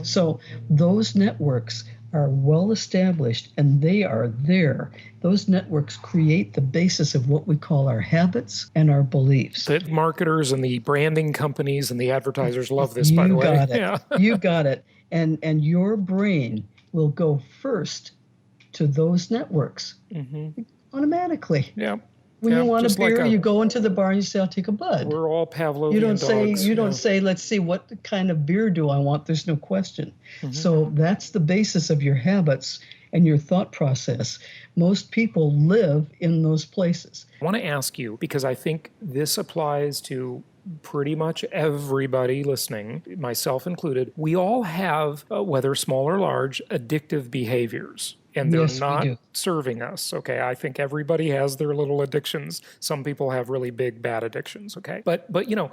So those networks are well established and they are there. Those networks create the basis of what we call our habits and our beliefs. The marketers and the branding companies and the advertisers love this, by the way. You got it. Yeah. You got it. And your brain will go first to those networks automatically. Yeah. When you want a just beer, like you go into the bar and you say, I'll take a Bud. We're all Pavlovian You don't dogs. say, let's see, what kind of beer do I want? There's no question. So that's the basis of your habits and your thought process. Most people live in those places. I want to ask you, because I think this applies to pretty much everybody listening, myself included. We all have, whether small or large, addictive behaviors. And they're not serving us, okay? I think everybody has their little addictions. Some people have really big, bad addictions, okay? But you know,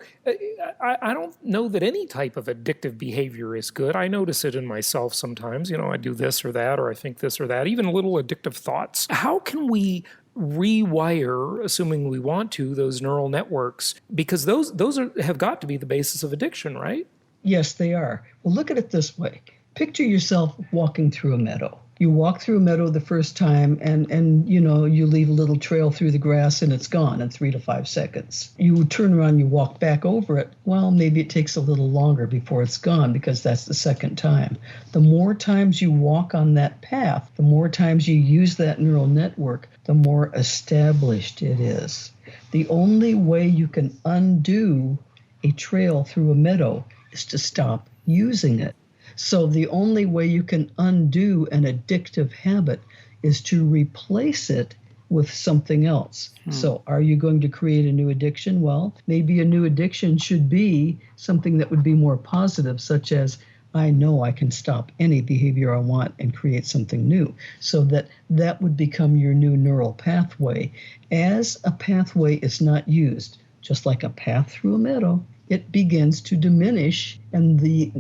I don't know that any type of addictive behavior is good. I notice it in myself sometimes. You know, I do this or that, or I think this or that, even little addictive thoughts. How can we rewire, assuming we want to, those neural networks? Because those have got to be the basis of addiction, right? Yes, they are. Well, look at it this way. Picture yourself walking through a meadow. You walk through a meadow the first time and you know, you leave a little trail through the grass and it's gone in 3 to 5 seconds. You turn around, you walk back over it. Well, maybe it takes a little longer before it's gone because that's the second time. The more times you walk on that path, the more times you use that neural network, the more established it is. The only way you can undo a trail through a meadow is to stop using it. So the only way you can undo an addictive habit is to replace it with something else. So are you going to create a new addiction? Well, maybe a new addiction should be something that would be more positive, such as, I know I can stop any behavior I want and create something new. So that would become your new neural pathway. As a pathway is not used, just like a path through a meadow, it begins to diminish, and the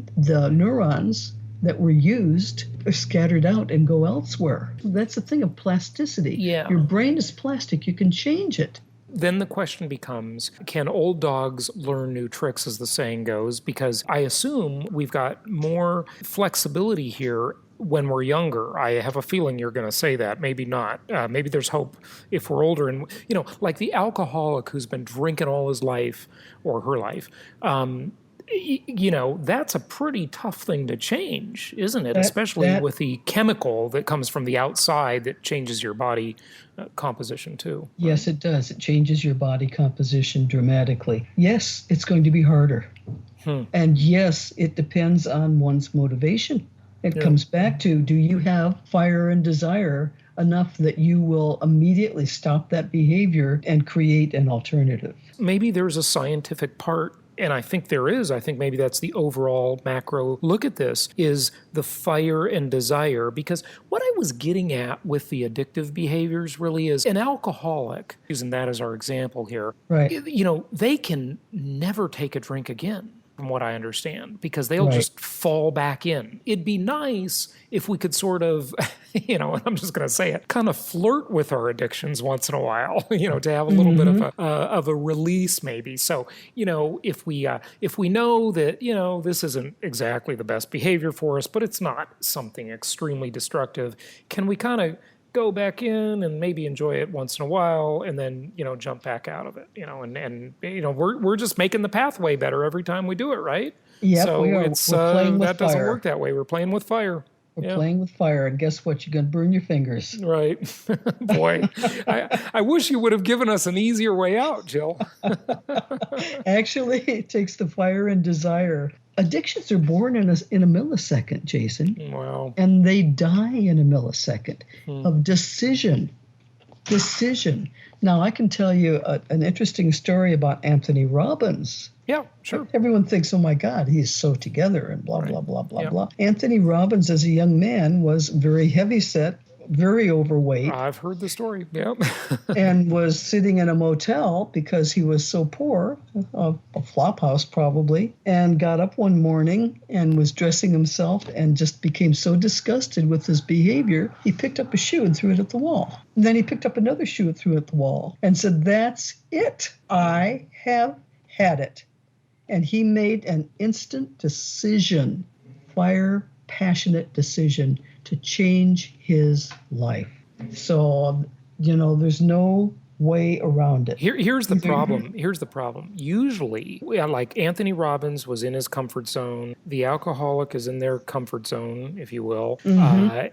neurons that were used are scattered out and go elsewhere. That's the thing of plasticity. Yeah. Your brain is plastic. You can change it. Then the question becomes, can old dogs learn new tricks, as the saying goes? Because I assume we've got more flexibility here when we're younger. I have a feeling you're going to say that. Maybe not. Maybe there's hope if we're older. And, you know, like the alcoholic who's been drinking all his life or her life, you know, that's a pretty tough thing to change, isn't it? Especially with the chemical that comes from the outside that changes your body composition too. Yes, it does. It changes your body composition dramatically. Yes, it's going to be harder. And yes, it depends on one's motivation. It comes back to, do you have fire and desire enough that you will immediately stop that behavior and create an alternative? Maybe there's a scientific part, and I think there is. I think maybe that's the overall macro look at this, is the fire and desire. Because what I was getting at with the addictive behaviors really is an alcoholic, using that as our example here, right? You know, they can never take a drink again, from what I understand, because they'll just fall back in. It'd be nice if we could sort of, you know, I'm just going to say it, kind of flirt with our addictions once in a while, you know, to have a little bit of a release maybe. So, you know, if we know that, you know, this isn't exactly the best behavior for us, but it's not something extremely destructive, can we kind of go back in and maybe enjoy it once in a while and then, you know, jump back out of it, you know, and you know, we're just making the pathway better every time we do it, right? Yeah, so we are. It's we're playing with that fire. doesn't work that way. We're playing with fire. We're playing with fire, and guess what? You're going to burn your fingers. Right. Boy, I wish you would have given us an easier way out, Jill. Actually, it takes the fire and desire. Addictions are born in a millisecond, Jason. Wow. And they die in a millisecond of decision. Decision. Now, I can tell you an interesting story about Anthony Robbins. Yeah, sure. Everyone thinks, oh my God, he's so together and blah, blah, blah, blah, blah. Anthony Robbins, as a young man, was very heavyset, very overweight. I've heard the story, yeah. And was sitting in a motel because he was so poor, a flop house probably, and got up one morning and was dressing himself and just became so disgusted with his behavior, he picked up a shoe and threw it at the wall. And then he picked up another shoe and threw it at the wall and said, that's it. I have had it. And he made an instant decision, passionate decision to change his life. So, you know, there's no way around it. Here's the problem. Here's the problem. Usually, like Anthony Robbins was in his comfort zone. The alcoholic is in their comfort zone, if you will.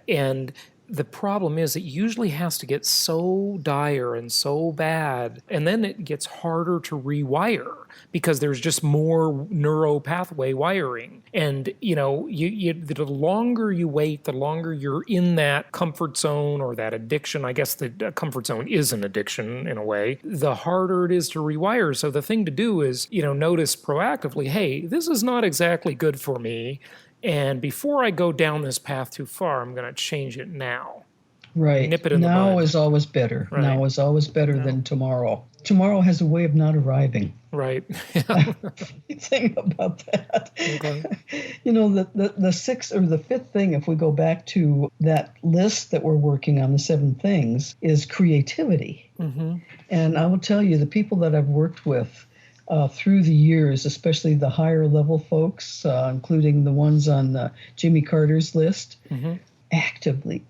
And the problem is it usually has to get so dire and so bad, and then it gets harder to rewire because there's just more neuropathway wiring. And, the longer you wait, the longer you're in that comfort zone or that addiction. I guess the comfort zone is an addiction in a way, the harder it is to rewire. So the thing to do is, notice proactively, hey, this is not exactly good for me. And before I go down this path too far, I'm going to change it now. Right. Nip it in the bud. Now is always better. Right. Now is always better than tomorrow. Tomorrow has a way of not arriving. Right. Think about that. Okay. The sixth or the fifth thing, if we go back to that list that we're working on, the 7 things, is creativity. Mm-hmm. And I will tell you, the people that I've worked with through the years, especially the higher level folks, including the ones on Jimmy Carter's list, mm-hmm. actively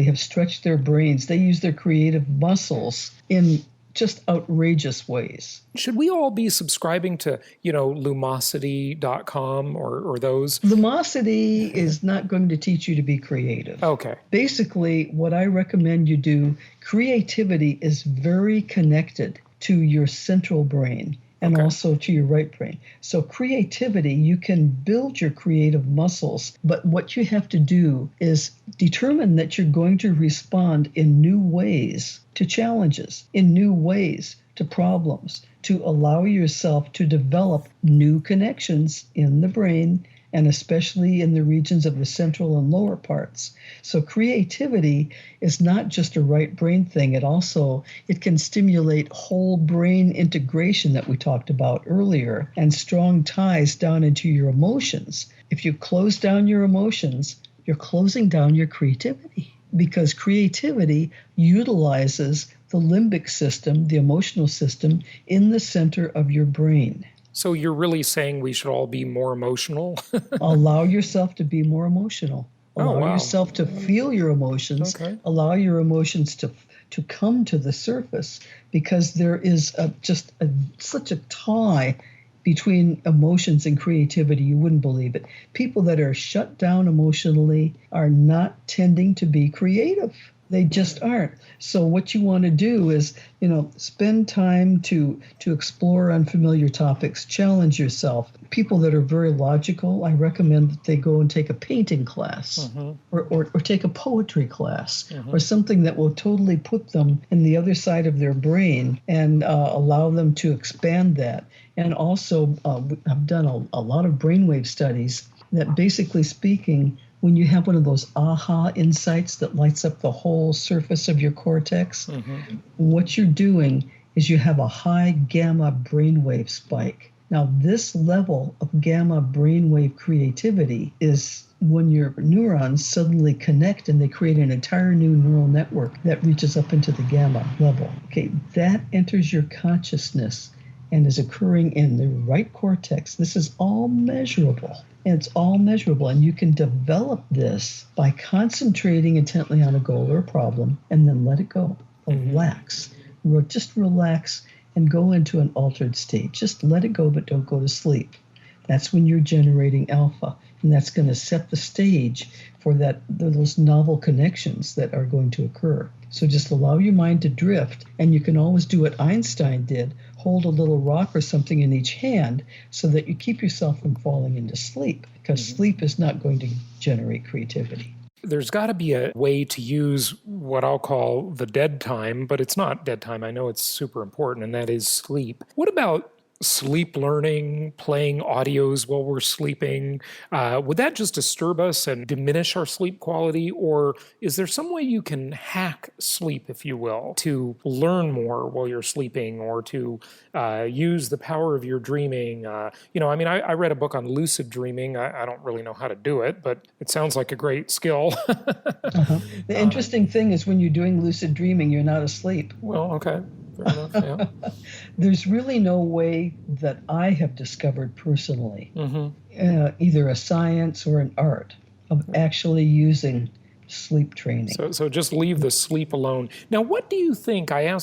have stretched their brains. They use their creative muscles in just outrageous ways. Should we all be subscribing to, Lumosity.com or those? Lumosity is not going to teach you to be creative. Okay. Basically, what I recommend you do, creativity is very connected to your central brain and also to your right brain. So creativity, you can build your creative muscles, but what you have to do is determine that you're going to respond in new ways to challenges, in new ways to problems, to allow yourself to develop new connections in the brain, and especially in the regions of the central and lower parts. So creativity is not just a right brain thing. It can stimulate whole brain integration that we talked about earlier, and strong ties down into your emotions. If you close down your emotions, you're closing down your creativity, because creativity utilizes the limbic system, the emotional system, in the center of your brain. So you're really saying we should all be more emotional? Allow yourself to be more emotional. Allow yourself to feel your emotions. Okay. Allow your emotions to come to the surface, because there is such a tie between emotions and creativity. You wouldn't believe it. People that are shut down emotionally are not tending to be creative. They just aren't. So what you want to do is, spend time to explore unfamiliar topics, challenge yourself. People that are very logical, I recommend that they go and take a painting class, mm-hmm. or take a poetry class, mm-hmm. or something that will totally put them in the other side of their brain and allow them to expand that. And also, I've done a lot of brainwave studies that, basically speaking, when you have one of those aha insights that lights up the whole surface of your cortex, mm-hmm. what you're doing is you have a high gamma brainwave spike. Now, this level of gamma brainwave creativity is when your neurons suddenly connect and they create an entire new neural network that reaches up into the gamma level. Okay, that enters your consciousness and is occurring in the right cortex. This is all measurable. It's all measurable, and you can develop this by concentrating intently on a goal or a problem and then let it go. Relax. Just relax and go into an altered state. Just let it go, but don't go to sleep. That's when you're generating alpha, and that's going to set the stage for those novel connections that are going to occur. So just allow your mind to drift, and you can always do what Einstein did, hold a little rock or something in each hand so that you keep yourself from falling into sleep, because mm-hmm. sleep is not going to generate creativity. There's got to be a way to use what I'll call the dead time, but it's not dead time. I know it's super important, and that is sleep. What about sleep learning, playing audios while we're sleeping? Would that just disturb us and diminish our sleep quality? Or is there some way you can hack sleep, if you will, to learn more while you're sleeping, or to use the power of your dreaming? I read a book on lucid dreaming. I don't really know how to do it, but it sounds like a great skill. Uh-huh. The interesting thing is, when you're doing lucid dreaming, you're not asleep. Well, okay. Fair enough, yeah. There's really no way that I have discovered personally, mm-hmm. Either a science or an art, of actually using sleep training. So just leave the sleep alone. Now, what do you think? I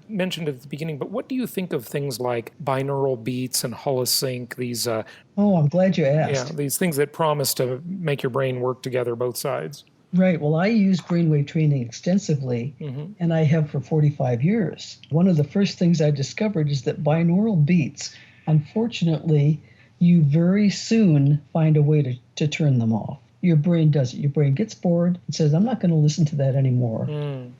mentioned at the beginning, but what do you think of things like binaural beats and holosync? These. I'm glad you asked. Yeah, these things that promise to make your brain work together, both sides. Right. Well, I use brainwave training extensively, and I have for 45 years. One of the first things I discovered is that binaural beats, unfortunately, you very soon find a way to turn them off. Your brain does it. Your brain gets bored and says, I'm not going to listen to that anymore,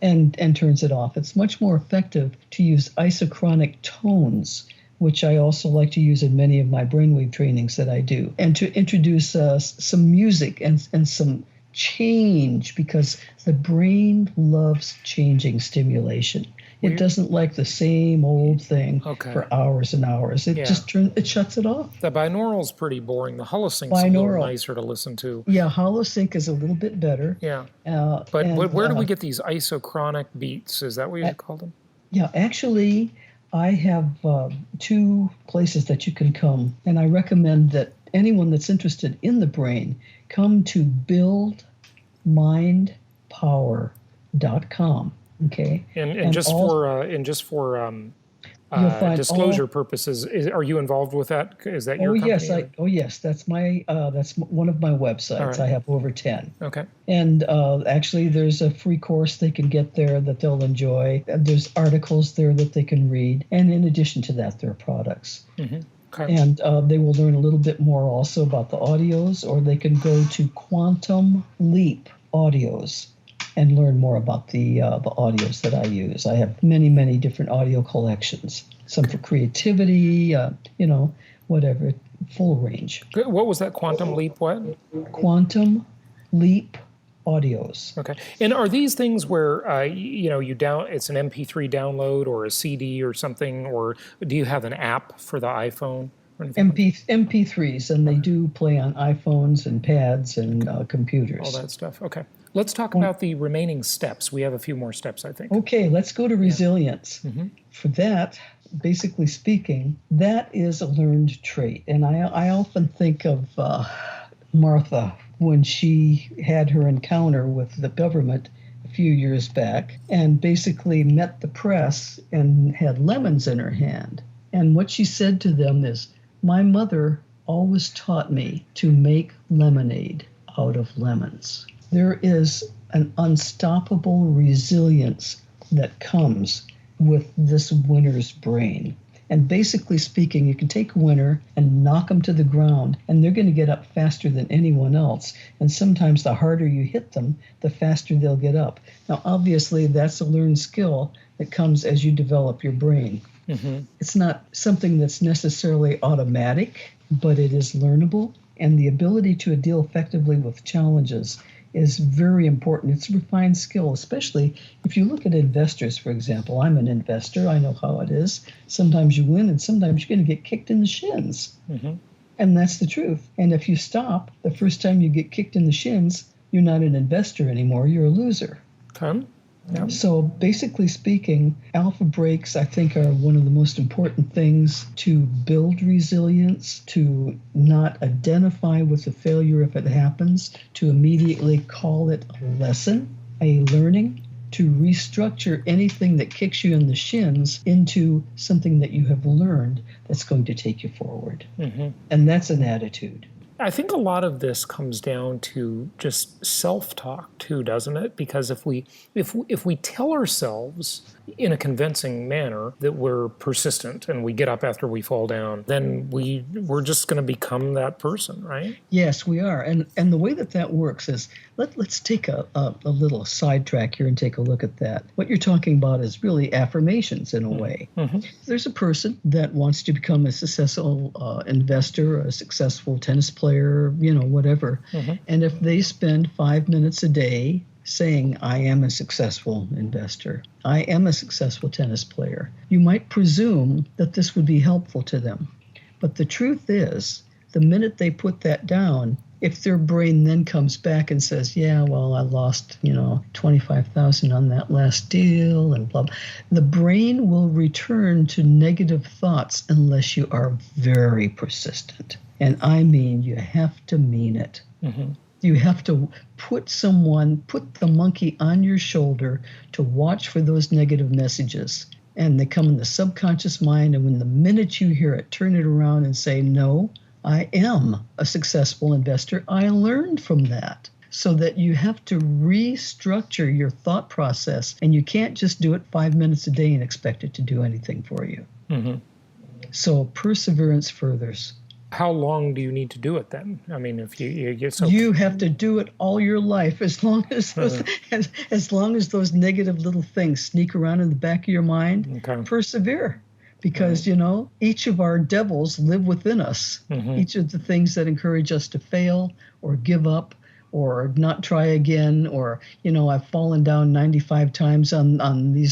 and turns it off. It's much more effective to use isochronic tones, which I also like to use in many of my brainwave trainings that I do, and to introduce some music and some change, because the brain loves changing stimulation. It doesn't like the same old thing for hours and hours. It it shuts it off. The binaural's pretty boring. The holosync's a little nicer to listen to. Yeah, holosync is a little bit better. Yeah. But where do we get these isochronic beats? Is that what you call them? Yeah, actually, I have 2 places that you can come, and I recommend that anyone that's interested in the brain come to buildmindpower.com. Okay. And just for disclosure purposes, are you involved with that? Is that your company? Yes, that's my that's one of my websites. Right. I have over 10. Okay. And actually, there's a free course they can get there that they'll enjoy. There's articles there that they can read, and in addition to that, there are products. Okay. And they will learn a little bit more also about the audios, or they can go to Quantum Leap Audios and learn more about the audios that I use. I have many, many different audio collections. Some for creativity, whatever, full range. What was that? Quantum Leap what? Quantum Leap Audios. Okay. And are these things where, it's an MP3 download or a CD or something, or do you have an app for the iPhone? MP3s, and they do play on iPhones and pads and computers. All that stuff. Okay. Let's talk about the remaining steps. We have a few more steps, I think. Okay, let's go to resilience. For that, basically speaking, that is a learned trait. And I often think of Martha when she had her encounter with the government a few years back and basically met the press and had lemons in her hand. And what she said to them is, my mother always taught me to make lemonade out of lemons. There is an unstoppable resilience that comes with this winner's brain. And basically speaking, you can take a winner and knock them to the ground, and they're going to get up faster than anyone else. And sometimes the harder you hit them, the faster they'll get up. Now, obviously, that's a learned skill that comes as you develop your brain. It's not something that's necessarily automatic, but it is learnable. And the ability to deal effectively with challenges is very important. It's a refined skill, especially if you look at investors, for example. I'm an investor. I know how it is. Sometimes you win, and sometimes you're going to get kicked in the shins. And that's the truth. And if you stop the first time you get kicked in the shins, you're not an investor anymore. You're a loser. Okay. Yep. So basically speaking, alpha breaks, I think, are one of the most important things to build resilience, to not identify with the failure if it happens, to immediately call it a lesson, a learning, to restructure anything that kicks you in the shins into something that you have learned that's going to take you forward. And that's an attitude. I think a lot of this comes down to just self-talk too, doesn't it? Because if we tell ourselves in a convincing manner that we're persistent and we get up after we fall down, then we're just going to become that person, right? Yes, we are. And the way that works is, let's take a little sidetrack here and take a look at that. What you're talking about is really affirmations in a way. There's a person that wants to become a successful investor, a successful tennis player, whatever. And if they spend 5 minutes a day saying, I am a successful investor, I am a successful tennis player, you might presume that this would be helpful to them. But the truth is, the minute they put that down, if their brain then comes back and says, yeah, well, I lost, $25,000 on that last deal and blah, the brain will return to negative thoughts unless you are very persistent. And I mean, you have to mean it. You have to put the monkey on your shoulder to watch for those negative messages. And they come in the subconscious mind. And when the minute you hear it, turn it around and say, no, I am a successful investor. I learned from that. so that you have to restructure your thought process, and you can't just do it 5 minutes a day and expect it to do anything for you. Mm-hmm. So perseverance furthers. How long do you need to do it then? I mean, if you get so... You have to do it all your life, as long as those, as long as those negative little things sneak around in the back of your mind. Okay. Persevere. Because, each of our devils live within us. Mm-hmm. Each of the things that encourage us to fail or give up or not try again, or, I've fallen down 95 times on the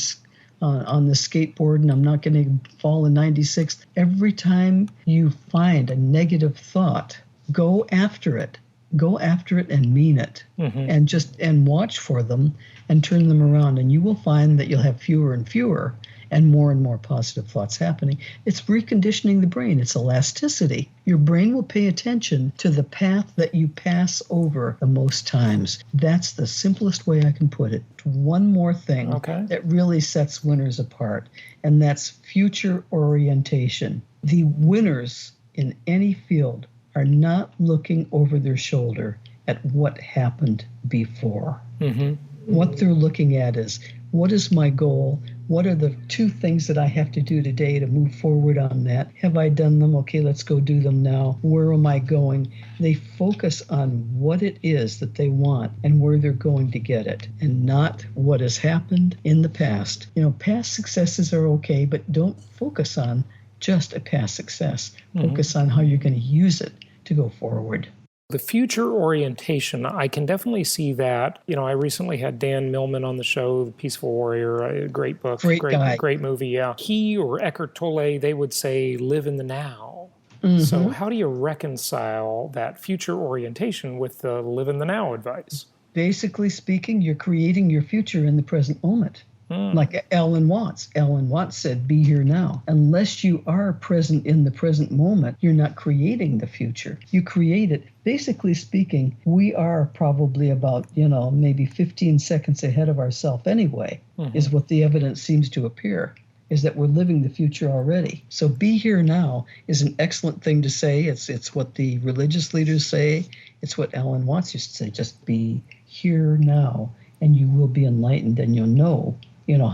skateboard and I'm not going to fall in 96th. Every time you find a negative thought, go after it. Go after it and mean it. Mm-hmm. and watch for them and turn them around. And you will find that you'll have fewer and fewer and more positive thoughts happening. It's reconditioning the brain. It's elasticity. Your brain will pay attention to the path that you pass over the most times. That's the simplest way I can put it. One more thing that really sets winners apart, and that's future orientation. The winners in any field are not looking over their shoulder at what happened before. Mm-hmm. What they're looking at is, what is my goal? What are the 2 things that I have to do today to move forward on that? Have I done them? Okay, let's go do them now. Where am I going? They focus on what it is that they want and where they're going to get it, and not what has happened in the past. Past successes are okay, but don't focus on just a past success. Mm-hmm. Focus on how you're going to use it to go forward. The future orientation, I can definitely see that. I recently had Dan Millman on the show, The Peaceful Warrior, a great book, great movie, yeah. He or Eckhart Tolle, they would say, live in the now. Mm-hmm. So how do you reconcile that future orientation with the live in the now advice? Basically speaking, you're creating your future in the present moment. Like Alan Watts. Alan Watts said, be here now. Unless you are present in the present moment, you're not creating the future. You create it. Basically speaking, we are probably about, maybe 15 seconds ahead of ourselves anyway, is what the evidence seems to appear, is that we're living the future already. So be here now is an excellent thing to say. It's what the religious leaders say. It's what Alan Watts used to say, just be here now, and you will be enlightened, and you'll know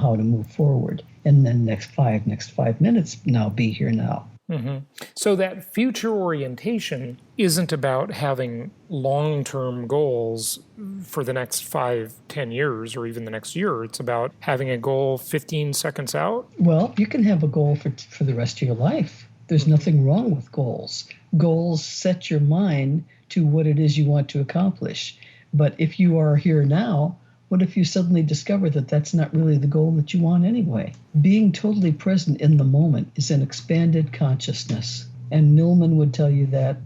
how to move forward. And then next five minutes, now be here now. Mm-hmm. So that future orientation isn't about having long-term goals for the next 5, 10 years, or even the next year. It's about having a goal 15 seconds out. Well, you can have a goal for the rest of your life. There's nothing wrong with goals. Goals set your mind to what it is you want to accomplish. But if you are here now, what if you suddenly discover that that's not really the goal that you want anyway? Being totally present in the moment is an expanded consciousness. And Millman would tell you that,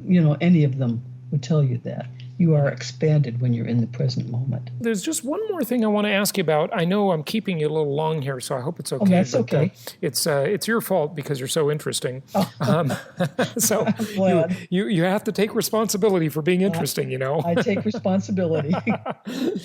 any of them would tell you that. You are expanded when you're in the present moment. There's just one more thing I want to ask you about. I know I'm keeping you a little long here, so I hope it's okay. Oh, that's okay. It's your fault because you're so interesting. Oh. So you have to take responsibility for being interesting, I take responsibility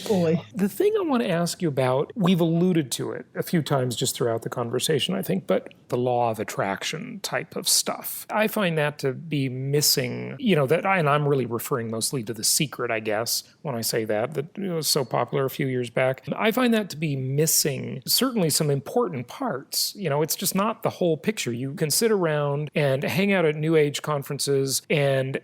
fully. The thing I want to ask you about, we've alluded to it a few times just throughout the conversation, I think, but the law of attraction type of stuff. I find that to be missing, and I'm really referring mostly to The Secret, I guess, when I say that was so popular a few years back. I find that to be missing certainly some important parts. It's just not the whole picture. You can sit around and hang out at New Age conferences and,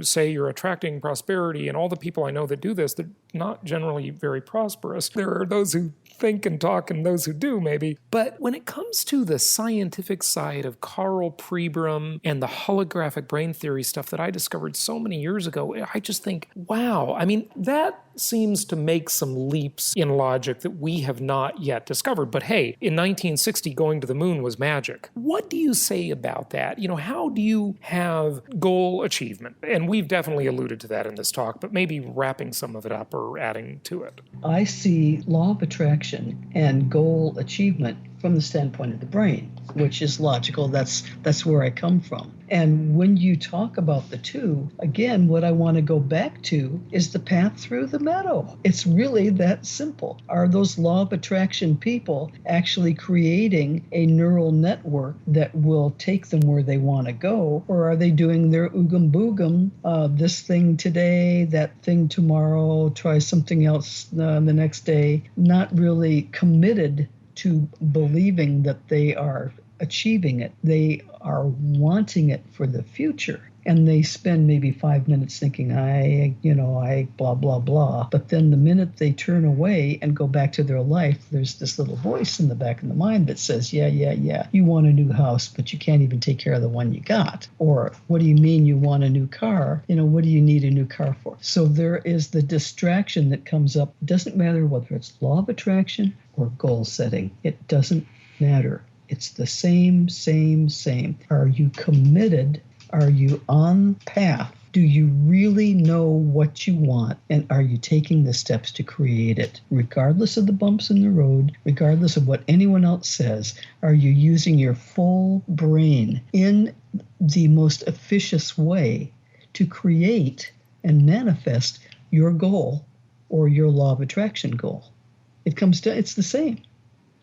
say you're attracting prosperity, and all the people I know that do this, they're not generally very prosperous. There are those who think and talk and those who do, maybe. But when it comes to the scientific side of Carl Pribram and the holographic brain theory stuff that I discovered so many years ago, I just think, wow, that seems to make some leaps in logic that we have not yet discovered. But hey, in 1960, going to the moon was magic. What do you say about that? How do you have goal achievement? And we've definitely alluded to that in this talk, but maybe wrapping some of it up or adding to it. I see law of attraction and goal achievement from the standpoint of the brain, which is logical. That's where I come from. And when you talk about the two, again, what I want to go back to is the path through the meadow. It's really that simple. Are those law of attraction people actually creating a neural network that will take them where they want to go? Or are they doing their oogum boogum, this thing today, that thing tomorrow, try something else the next day, not really committed to believing that they are achieving it. They are wanting it for the future. And they spend maybe 5 minutes thinking, I blah, blah, blah. But then the minute they turn away and go back to their life, there's this little voice in the back of the mind that says, yeah, you want a new house, but you can't even take care of the one you got. Or what do you mean you want a new car? What do you need a new car for? So there is the distraction that comes up. It doesn't matter whether it's law of attraction or goal setting. It doesn't matter. It's the same. Are you committed? Are you on path? Do you really know what you want? And are you taking the steps to create it? Regardless of the bumps in the road, regardless of what anyone else says, are you using your full brain in the most efficient way to create and manifest your goal or your law of attraction goal? It's the same.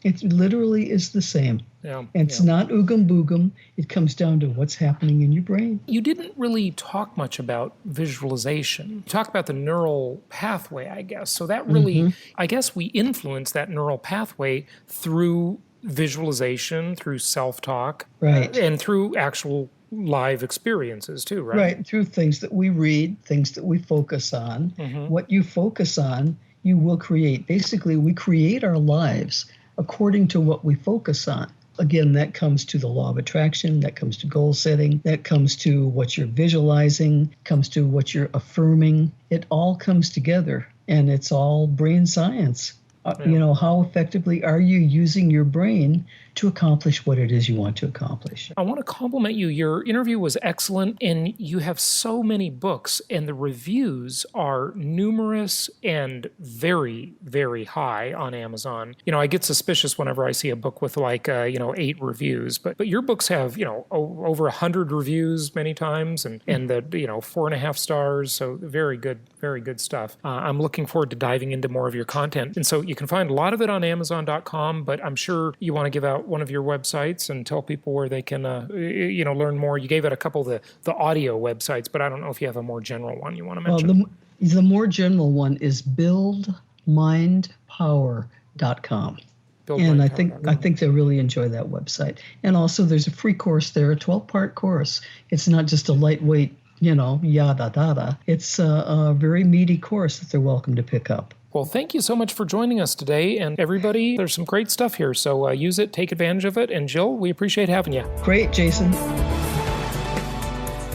It literally is the same. Yeah, it's not oogum boogum. It comes down to what's happening in your brain. You didn't really talk much about visualization. You talk about the neural pathway, I guess. So that really, I guess we influence that neural pathway through visualization, through self-talk, right, and through actual live experiences too, right? Right, through things that we read, things that we focus on. What you focus on, you will create. Basically, we create our lives according to what we focus on. Again, that comes to the law of attraction, that comes to goal setting, that comes to what you're visualizing, comes to what you're affirming. It all comes together, and it's all brain science. How effectively are you using your brain to accomplish what it is you want to accomplish? I want to compliment you. Your interview was excellent, and you have so many books, and the reviews are numerous and very, very high on Amazon. I get suspicious whenever I see a book with 8 reviews, but your books have, over 100 reviews many times, and the 4.5 stars. So very good stuff. I'm looking forward to diving into more of your content. And so you can find a lot of it on Amazon.com, but I'm sure you want to give out one of your websites and tell people where they can, learn more. You gave out a couple of the audio websites, but I don't know if you have a more general one you want to mention. Well, the more general one is buildmindpower.com. And I think they'll really enjoy that website. And also there's a free course there, a 12-part course. It's not just a lightweight, yada. It's a very meaty course that they're welcome to pick up. Well, thank you so much for joining us today. And everybody, there's some great stuff here. So use it, take advantage of it. And Jill, we appreciate having you. Great, Jason.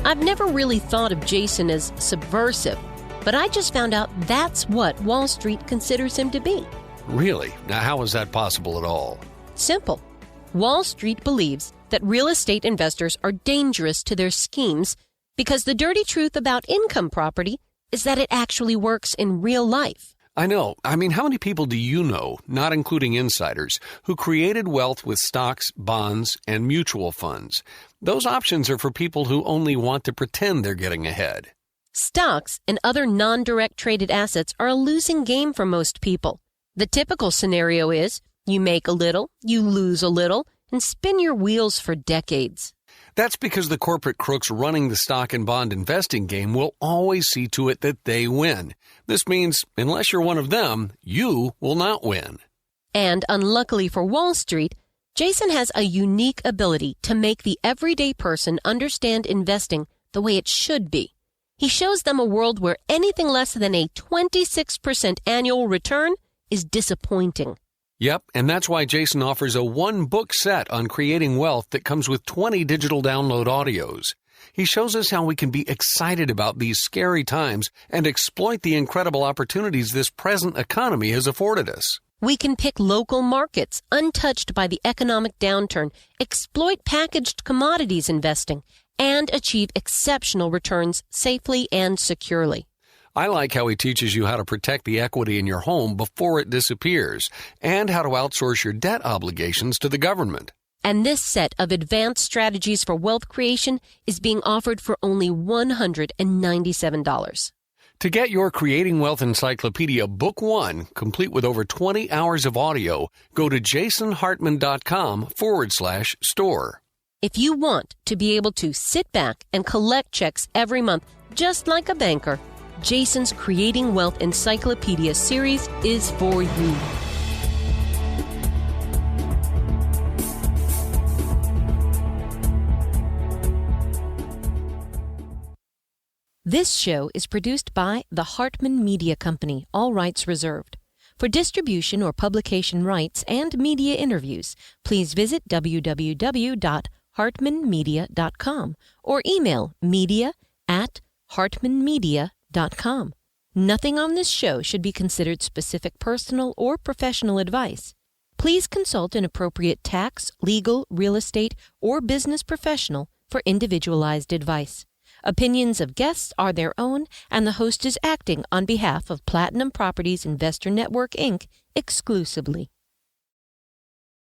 I've never really thought of Jason as subversive, but I just found out that's what Wall Street considers him to be. Really? Now, how is that possible at all? Simple. Wall Street believes that real estate investors are dangerous to their schemes because the dirty truth about income property is that it actually works in real life. I know. I mean, how many people do you know, not including insiders, who created wealth with stocks, bonds, and mutual funds? Those options are for people who only want to pretend they're getting ahead. Stocks and other non-direct traded assets are a losing game for most people. The typical scenario is you make a little, you lose a little, and spin your wheels for decades. That's because the corporate crooks running the stock and bond investing game will always see to it that they win. This means, unless you're one of them, you will not win. And unluckily for Wall Street, Jason has a unique ability to make the everyday person understand investing the way it should be. He shows them a world where anything less than a 26% annual return is disappointing. Yep, and that's why Jason offers a one-book set on creating wealth that comes with 20 digital download audios. He shows us how we can be excited about these scary times and exploit the incredible opportunities this present economy has afforded us. We can pick local markets untouched by the economic downturn, exploit packaged commodities investing, and achieve exceptional returns safely and securely. I like how he teaches you how to protect the equity in your home before it disappears and how to outsource your debt obligations to the government. And this set of advanced strategies for wealth creation is being offered for only $197. To get your Creating Wealth Encyclopedia Book 1, complete with over 20 hours of audio, go to jasonhartman.com/store. If you want to be able to sit back and collect checks every month, just like a banker, Jason's Creating Wealth Encyclopedia series is for you. This show is produced by the Hartman Media Company, all rights reserved. For distribution or publication rights and media interviews, please visit www.hartmanmedia.com or email media@hartmanmedia.com. Nothing on this show should be considered specific personal or professional advice. Please consult an appropriate tax, legal, real estate, or business professional for individualized advice. Opinions of guests are their own, and the host is acting on behalf of Platinum Properties Investor Network, Inc. exclusively.